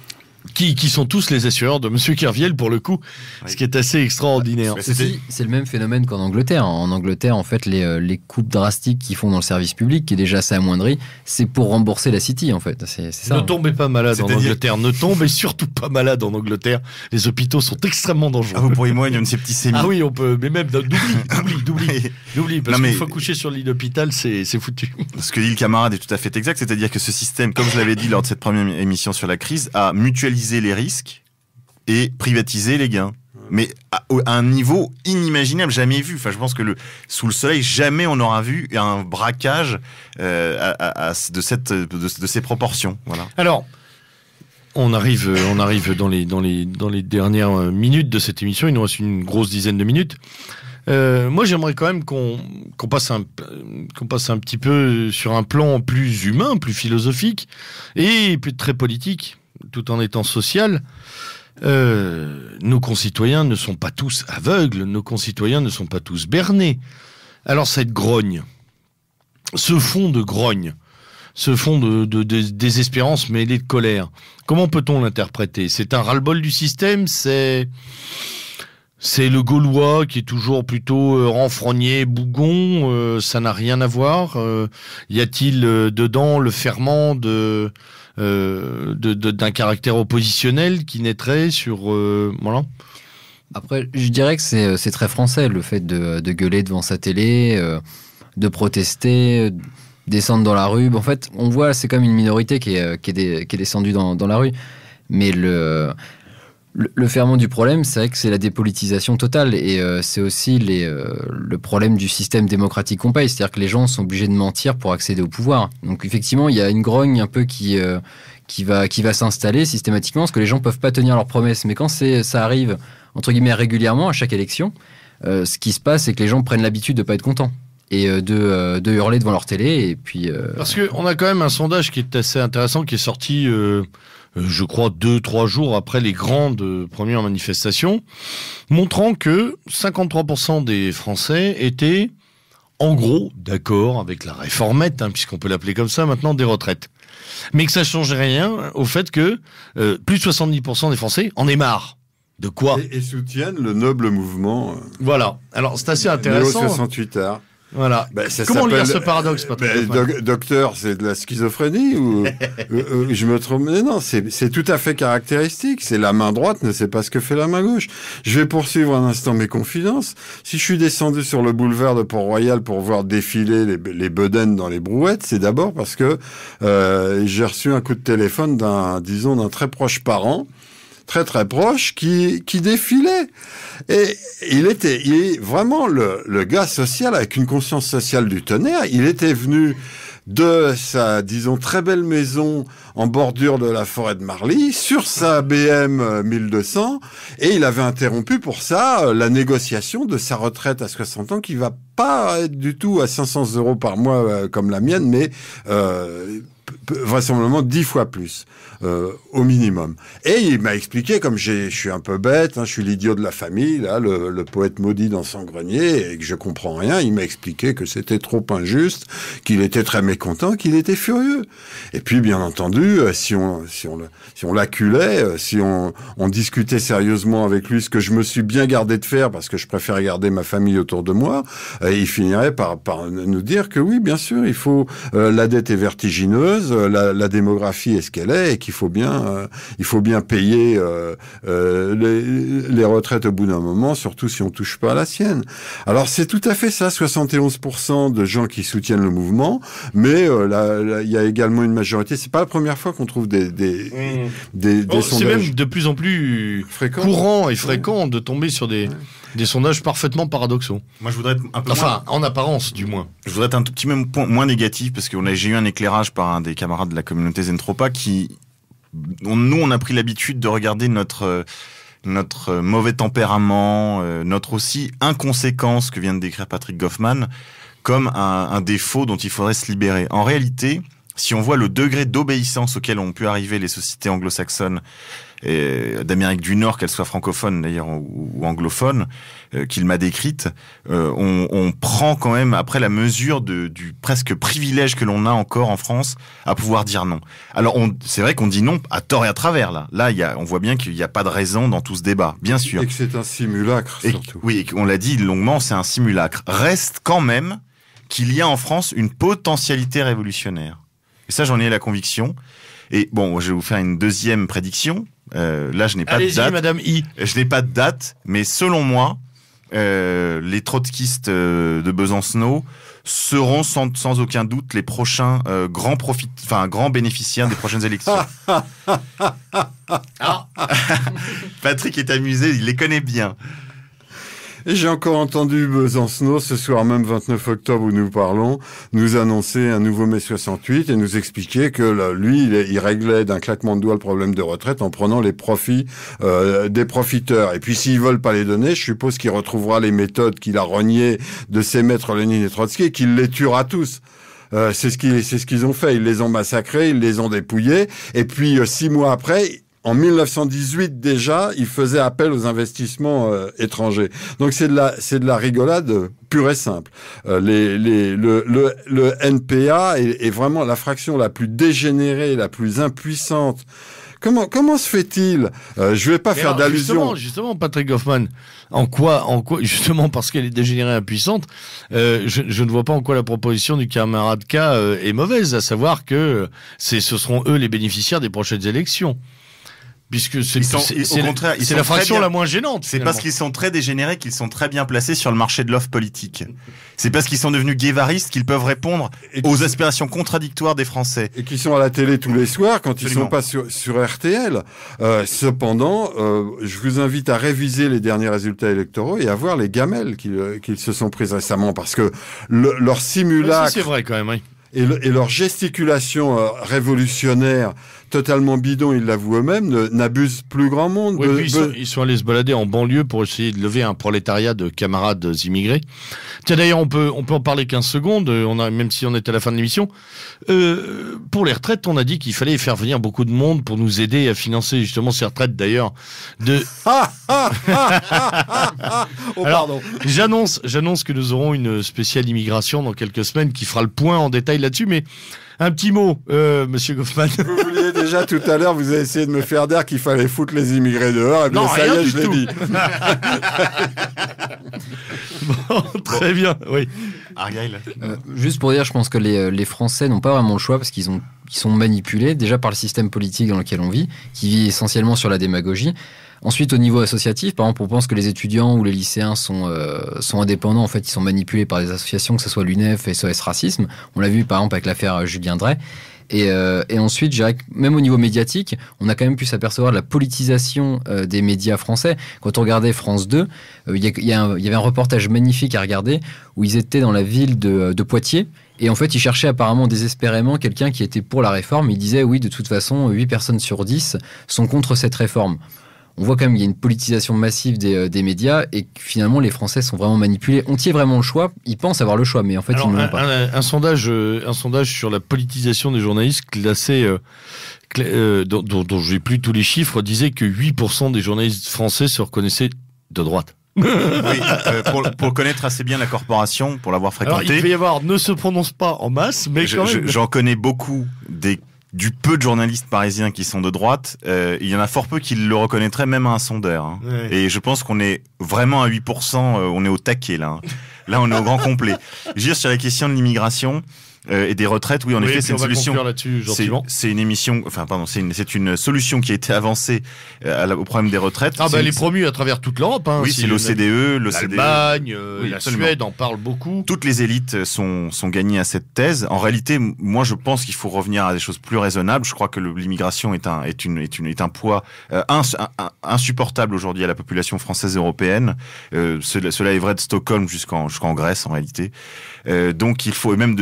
Speaker 1: Qui sont tous les assureurs de Monsieur Kerviel pour le coup, ce qui est assez extraordinaire.
Speaker 4: C'est le même phénomène qu'en Angleterre. En Angleterre, en fait, les coupes drastiques qu'ils font dans le service public, qui est déjà assez amoindri, c'est pour rembourser la City, en fait. C'est ça.
Speaker 1: Ne tombez pas malade en Angleterre. Ne tombez surtout pas malade en Angleterre. Les hôpitaux sont extrêmement dangereux.
Speaker 2: Vous pourriez moi, il y a une septicémie.
Speaker 1: Ah oui, on peut, mais même d'oubli. Parce qu'une fois couché sur le lit d'hôpital, c'est foutu.
Speaker 2: Ce que dit le camarade est tout à fait exact, c'est-à-dire que ce système, comme je l'avais dit lors de cette première émission sur la crise, a mutualisé les risques et privatiser les gains. Mais à un niveau inimaginable, jamais vu. Enfin, je pense que sous le soleil, jamais on aura vu un braquage de ces proportions. Voilà.
Speaker 1: Alors, on arrive dans les dernières minutes de cette émission. Il nous reste une grosse dizaine de minutes. Moi, j'aimerais quand même qu'on passe un petit peu sur un plan plus humain, plus philosophique et plus très politique, tout en étant social. Nos concitoyens ne sont pas tous aveugles, nos concitoyens ne sont pas tous bernés. Alors cette grogne, ce fond de grogne, ce fond de désespérance mêlé de colère, comment peut-on l'interpréter? C'est un ras-le-bol du système, c'est le Gaulois qui est toujours plutôt renfrogné, bougon, ça n'a rien à voir. Y a-t-il dedans le ferment d'un caractère oppositionnel qui naîtrait sur... voilà.
Speaker 4: Après, je dirais que c'est très français, le fait de gueuler devant sa télé, de protester, descendre dans la rue. En fait, on voit, c'est comme une minorité qui est descendue dans la rue. Mais le ferment du problème, c'est vrai que c'est la dépolitisation totale et c'est aussi le problème du système démocratique qu'on paye, c'est-à-dire que les gens sont obligés de mentir pour accéder au pouvoir. Donc effectivement, il y a une grogne un peu qui va s'installer systématiquement parce que les gens peuvent pas tenir leurs promesses. Mais quand ça arrive entre guillemets régulièrement à chaque élection, ce qui se passe, c'est que les gens prennent l'habitude de pas être contents et de hurler devant leur télé et puis.
Speaker 1: Parce que on a quand même un sondage qui est assez intéressant qui est sorti. Je crois 2-3 jours après les grandes premières manifestations, montrant que 53% des Français étaient, en gros, d'accord avec la réformette, puisqu'on peut l'appeler comme ça maintenant, des retraites. Mais que ça ne changeait rien au fait que plus de 70% des Français en aient marre. De quoi ?
Speaker 3: Et soutiennent le noble mouvement.
Speaker 1: Voilà. Alors, c'est assez intéressant.
Speaker 3: Néo 68 heures.
Speaker 1: Voilà. Comment lire ce paradoxe, Patrick ?
Speaker 3: Docteur, c'est de la schizophrénie ou je me trompe ? Mais non, c'est tout à fait caractéristique. C'est la main droite ne sait pas ce que fait la main gauche. Je vais poursuivre un instant mes confidences. Si je suis descendu sur le boulevard de Port-Royal pour voir défiler les bedaines dans les brouettes, c'est d'abord parce que j'ai reçu un coup de téléphone d'un très proche parent, très très proche, qui défilait. Et il est vraiment le gars social avec une conscience sociale du tonnerre. Il était venu de sa, disons, très belle maison en bordure de la forêt de Marly sur sa BM 1200 et il avait interrompu pour ça la négociation de sa retraite à 60 ans qui va pas être du tout à 500 € par mois comme la mienne, mais vraisemblablement 10 fois plus au minimum. Et il m'a expliqué, comme je suis un peu bête, je suis l'idiot de la famille, là, le poète maudit dans son grenier, et que je comprends rien, il m'a expliqué que c'était trop injuste, qu'il était très mécontent, qu'il était furieux. Et puis, bien entendu, si on l'acculait, si on discutait sérieusement avec lui, ce que je me suis bien gardé de faire, parce que je préfère garder ma famille autour de moi, il finirait par nous dire que oui, bien sûr, il faut la dette est vertigineuse, la démographie est ce qu'elle est, et qu'il faut bien payer les retraites au bout d'un moment, surtout si on touche pas à la sienne. Alors c'est tout à fait ça, 71% de gens qui soutiennent le mouvement, mais il y a également une majorité. C'est pas la première fois qu'on trouve des sondages.
Speaker 1: C'est même de plus en plus courant et fréquent de tomber sur des sondages parfaitement paradoxaux.
Speaker 2: Moi, je voudrais être un peu
Speaker 1: en apparence, du moins.
Speaker 2: Je voudrais être un tout petit point moins négatif, parce que j'ai eu un éclairage par un des camarades de la communauté Zentropa on a pris l'habitude de regarder notre mauvais tempérament, notre aussi inconséquence que vient de décrire Patrick Goffman, comme un défaut dont il faudrait se libérer. En réalité, si on voit le degré d'obéissance auquel ont pu arriver les sociétés anglo-saxonnes d'Amérique du Nord, qu'elles soient francophones d'ailleurs ou anglophones, qu'il m'a décrite, on prend quand même après la mesure du presque privilège que l'on a encore en France à pouvoir dire non. Alors c'est vrai qu'on dit non à tort et à travers là. Là, on voit bien qu'il n'y a pas de raison dans tout ce débat, bien sûr.
Speaker 3: Et que c'est un simulacre surtout.
Speaker 2: Oui, on l'a dit longuement, c'est un simulacre. Reste quand même qu'il y a en France une potentialité révolutionnaire. Et ça, j'en ai la conviction. Et bon, je vais vous faire une deuxième prédiction. Là, je n'ai pas de date.
Speaker 1: Madame I.
Speaker 2: Je n'ai pas de date, mais selon moi, les trotskistes de Besancenot seront sans aucun doute les prochains grands bénéficiaires des prochaines élections. Patrick est amusé, il les connaît bien.
Speaker 3: Et j'ai encore entendu Besancenot, ce soir même 29 octobre où nous parlons, nous annoncer un nouveau mai 68 et nous expliquer que lui, il réglait d'un claquement de doigts le problème de retraite en prenant les profits des profiteurs. Et puis s'ils veulent pas les donner, je suppose qu'il retrouvera les méthodes qu'il a reniées de ses maîtres Lénine et Trotsky et qu'il les tuera tous. C'est ce qu'ils ont fait. Ils les ont massacrés, ils les ont dépouillés. Et puis 6 mois après, en 1918 déjà, il faisait appel aux investissements étrangers. Donc c'est de la rigolade pure et simple. Le NPA est vraiment la fraction la plus dégénérée, la plus impuissante. Comment se fait-il je vais pas faire d'allusion.
Speaker 1: Justement, Patrick Hoffman, en quoi, justement parce qu'elle est dégénérée impuissante, je ne vois pas en quoi la proposition du camarade K est mauvaise, à savoir que ce seront eux les bénéficiaires des prochaines élections. Puisque c'est la fraction la moins gênante.
Speaker 2: C'est parce qu'ils sont très dégénérés qu'ils sont très bien placés sur le marché de l'offre politique. C'est parce qu'ils sont devenus guévaristes qu'ils peuvent répondre aux aspirations contradictoires des Français.
Speaker 3: Et qui sont à la télé tous les soirs quand ils sont pas sur RTL. Cependant, je vous invite à réviser les derniers résultats électoraux et à voir les gamelles qu'ils se sont prises récemment parce que leur simulacre...
Speaker 1: c'est vrai quand même, oui.
Speaker 3: Et leur gesticulation révolutionnaire totalement bidon, ils l'avouent eux-mêmes, n'abusent plus grand monde.
Speaker 1: Oui, ils sont allés se balader en banlieue pour essayer de lever un prolétariat de camarades immigrés. Tiens, d'ailleurs, on peut en parler 15 secondes, même si on est à la fin de l'émission. Pour les retraites, on a dit qu'il fallait faire venir beaucoup de monde pour nous aider à financer justement ces retraites, d'ailleurs. Alors, j'annonce que nous aurons une spéciale immigration dans quelques semaines qui fera le point en détail là-dessus, mais un petit mot, Monsieur Goffman.
Speaker 3: Vous vouliez déjà tout à l'heure, vous avez essayé de me faire dire qu'il fallait foutre les immigrés dehors, et bien
Speaker 1: non,
Speaker 3: ça y est, je l'ai dit.
Speaker 1: Bon, très bien, oui.
Speaker 2: Argyle.
Speaker 4: Juste pour dire, je pense que les Français n'ont pas vraiment le choix parce qu'ils sont manipulés déjà par le système politique dans lequel on vit, qui vit essentiellement sur la démagogie. Ensuite, au niveau associatif, par exemple, on pense que les étudiants ou les lycéens sont indépendants. En fait, ils sont manipulés par des associations, que ce soit l'UNEF, SOS Racisme. On l'a vu, par exemple, avec l'affaire Julien Drey. Et ensuite, je dirais que même au niveau médiatique, on a quand même pu s'apercevoir de la politisation des médias français. Quand on regardait France 2, il y avait un reportage magnifique à regarder où ils étaient dans la ville de Poitiers. Et en fait, ils cherchaient apparemment désespérément quelqu'un qui était pour la réforme. Ils disaient, oui, de toute façon, 8 personnes sur 10 sont contre cette réforme. On voit quand même qu'il y a une politisation massive des médias et que finalement les Français sont vraiment manipulés. Ont-ils vraiment le choix ? Ils pensent avoir le choix, mais en fait ils ne l'ont pas.
Speaker 1: Un sondage sur la politisation des journalistes classé, dont je n'ai plus tous les chiffres, disait que 8% des journalistes français se reconnaissaient de droite.
Speaker 2: Oui, pour connaître assez bien la corporation, pour l'avoir fréquentée.
Speaker 1: Alors, il peut y avoir, ne se prononce pas en masse, mais quand même.
Speaker 2: J'en connais beaucoup du peu de journalistes parisiens qui sont de droite, il y en a fort peu qui le reconnaîtraient même à un sondeur. Hein. Ouais. Et je pense qu'on est vraiment à 8%, on est au taquet là. Hein. Là, on est au grand complet. Je veux dire, sur la question de l'immigration et des retraites, oui, en effet, c'est une solution. C'est une émission, c'est une solution qui a été avancée au problème des retraites.
Speaker 1: Elle est promue à travers toute l'Europe. Hein,
Speaker 2: oui, c'est l'OCDE,
Speaker 1: l'Allemagne, la Suède en parle beaucoup.
Speaker 2: Toutes les élites sont gagnées à cette thèse. En réalité, moi, je pense qu'il faut revenir à des choses plus raisonnables. Je crois que l'immigration est un poids insupportable aujourd'hui à la population française et européenne. Cela est vrai de Stockholm jusqu'en Grèce en réalité. Donc il faut même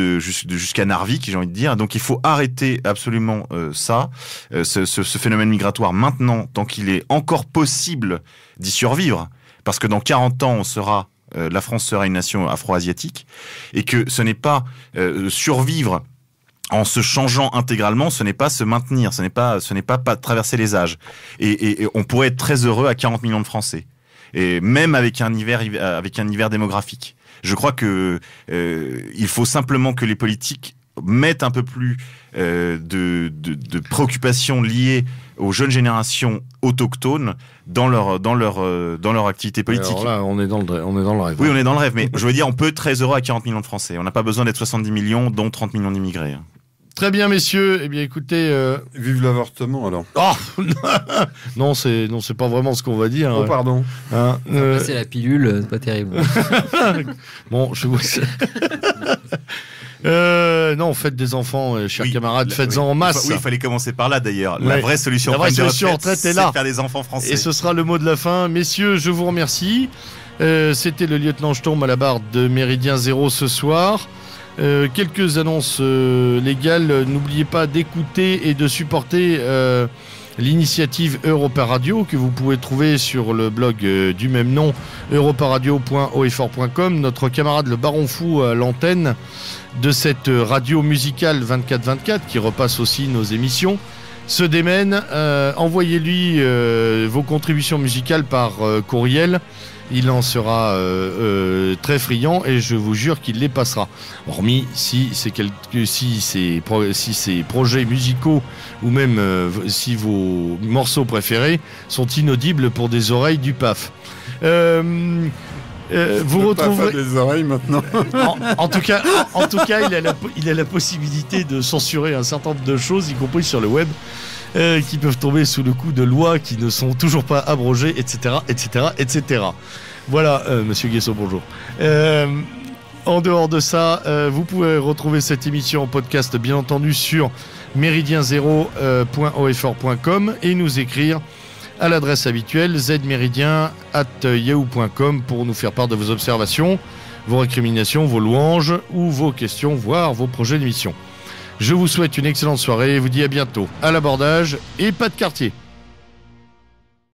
Speaker 2: jusqu'à Narvik, j'ai envie de dire. Donc il faut arrêter absolument ce phénomène migratoire maintenant, tant qu'il est encore possible d'y survivre. Parce que dans 40 ans, la France sera une nation afro-asiatique. Et que ce n'est pas survivre en se changeant intégralement, ce n'est pas se maintenir, ce n'est pas traverser les âges. Et on pourrait être très heureux à 40 millions de Français. Et même avec un hiver démographique. Je crois que il faut simplement que les politiques mettent un peu plus de préoccupations liées aux jeunes générations autochtones dans leur activité politique.
Speaker 1: Alors là, on est dans le rêve.
Speaker 2: Oui, on est dans le rêve, mais je veux dire, on peut être très heureux à 40 millions de Français. On n'a pas besoin d'être 70 millions, dont 30 millions d'immigrés.
Speaker 1: Très bien, messieurs. Eh bien, écoutez...
Speaker 3: Vive l'avortement, alors.
Speaker 1: Oh non, c'est pas vraiment ce qu'on va dire.
Speaker 3: Oh, pardon.
Speaker 4: Hein, c'est la pilule, c'est pas terrible.
Speaker 1: Bon, je vous... non, faites des enfants, chers camarades, faites-en en masse.
Speaker 2: Oui, il fallait commencer par là, d'ailleurs. La vraie solution
Speaker 1: en retraite est là.
Speaker 2: C'est faire des enfants français.
Speaker 1: Et ce sera le mot de la fin. Messieurs, je vous remercie. C'était le lieutenant Sturm à la barre de Méridien Zéro ce soir. Quelques annonces légales. N'oubliez pas d'écouter et de supporter l'initiative Europa Radio que vous pouvez trouver sur le blog du même nom, europaradio.oeffort.com. Notre camarade le Baron Fou à l'antenne de cette radio musicale 24-24 qui repasse aussi nos émissions se démène. Envoyez-lui vos contributions musicales par courriel. Il en sera très friand et je vous jure qu'il les passera. Hormis si ces projets musicaux ou même si vos morceaux préférés sont inaudibles pour des oreilles du PAF. Vous retrouverez
Speaker 3: des oreilles maintenant.
Speaker 1: En tout cas, il a la possibilité de censurer un certain nombre de choses, y compris sur le web. Qui peuvent tomber sous le coup de lois qui ne sont toujours pas abrogées, etc., etc., etc. Voilà, Monsieur Guessot, bonjour. En dehors de ça, vous pouvez retrouver cette émission en podcast, bien entendu, sur méridien0.oeffort.com et nous écrire à l'adresse habituelle zmeridien@yahoo.com pour nous faire part de vos observations, vos récriminations, vos louanges ou vos questions, voire vos projets d'émission. Je vous souhaite une excellente soirée et vous dis à bientôt à l'abordage et pas de quartier.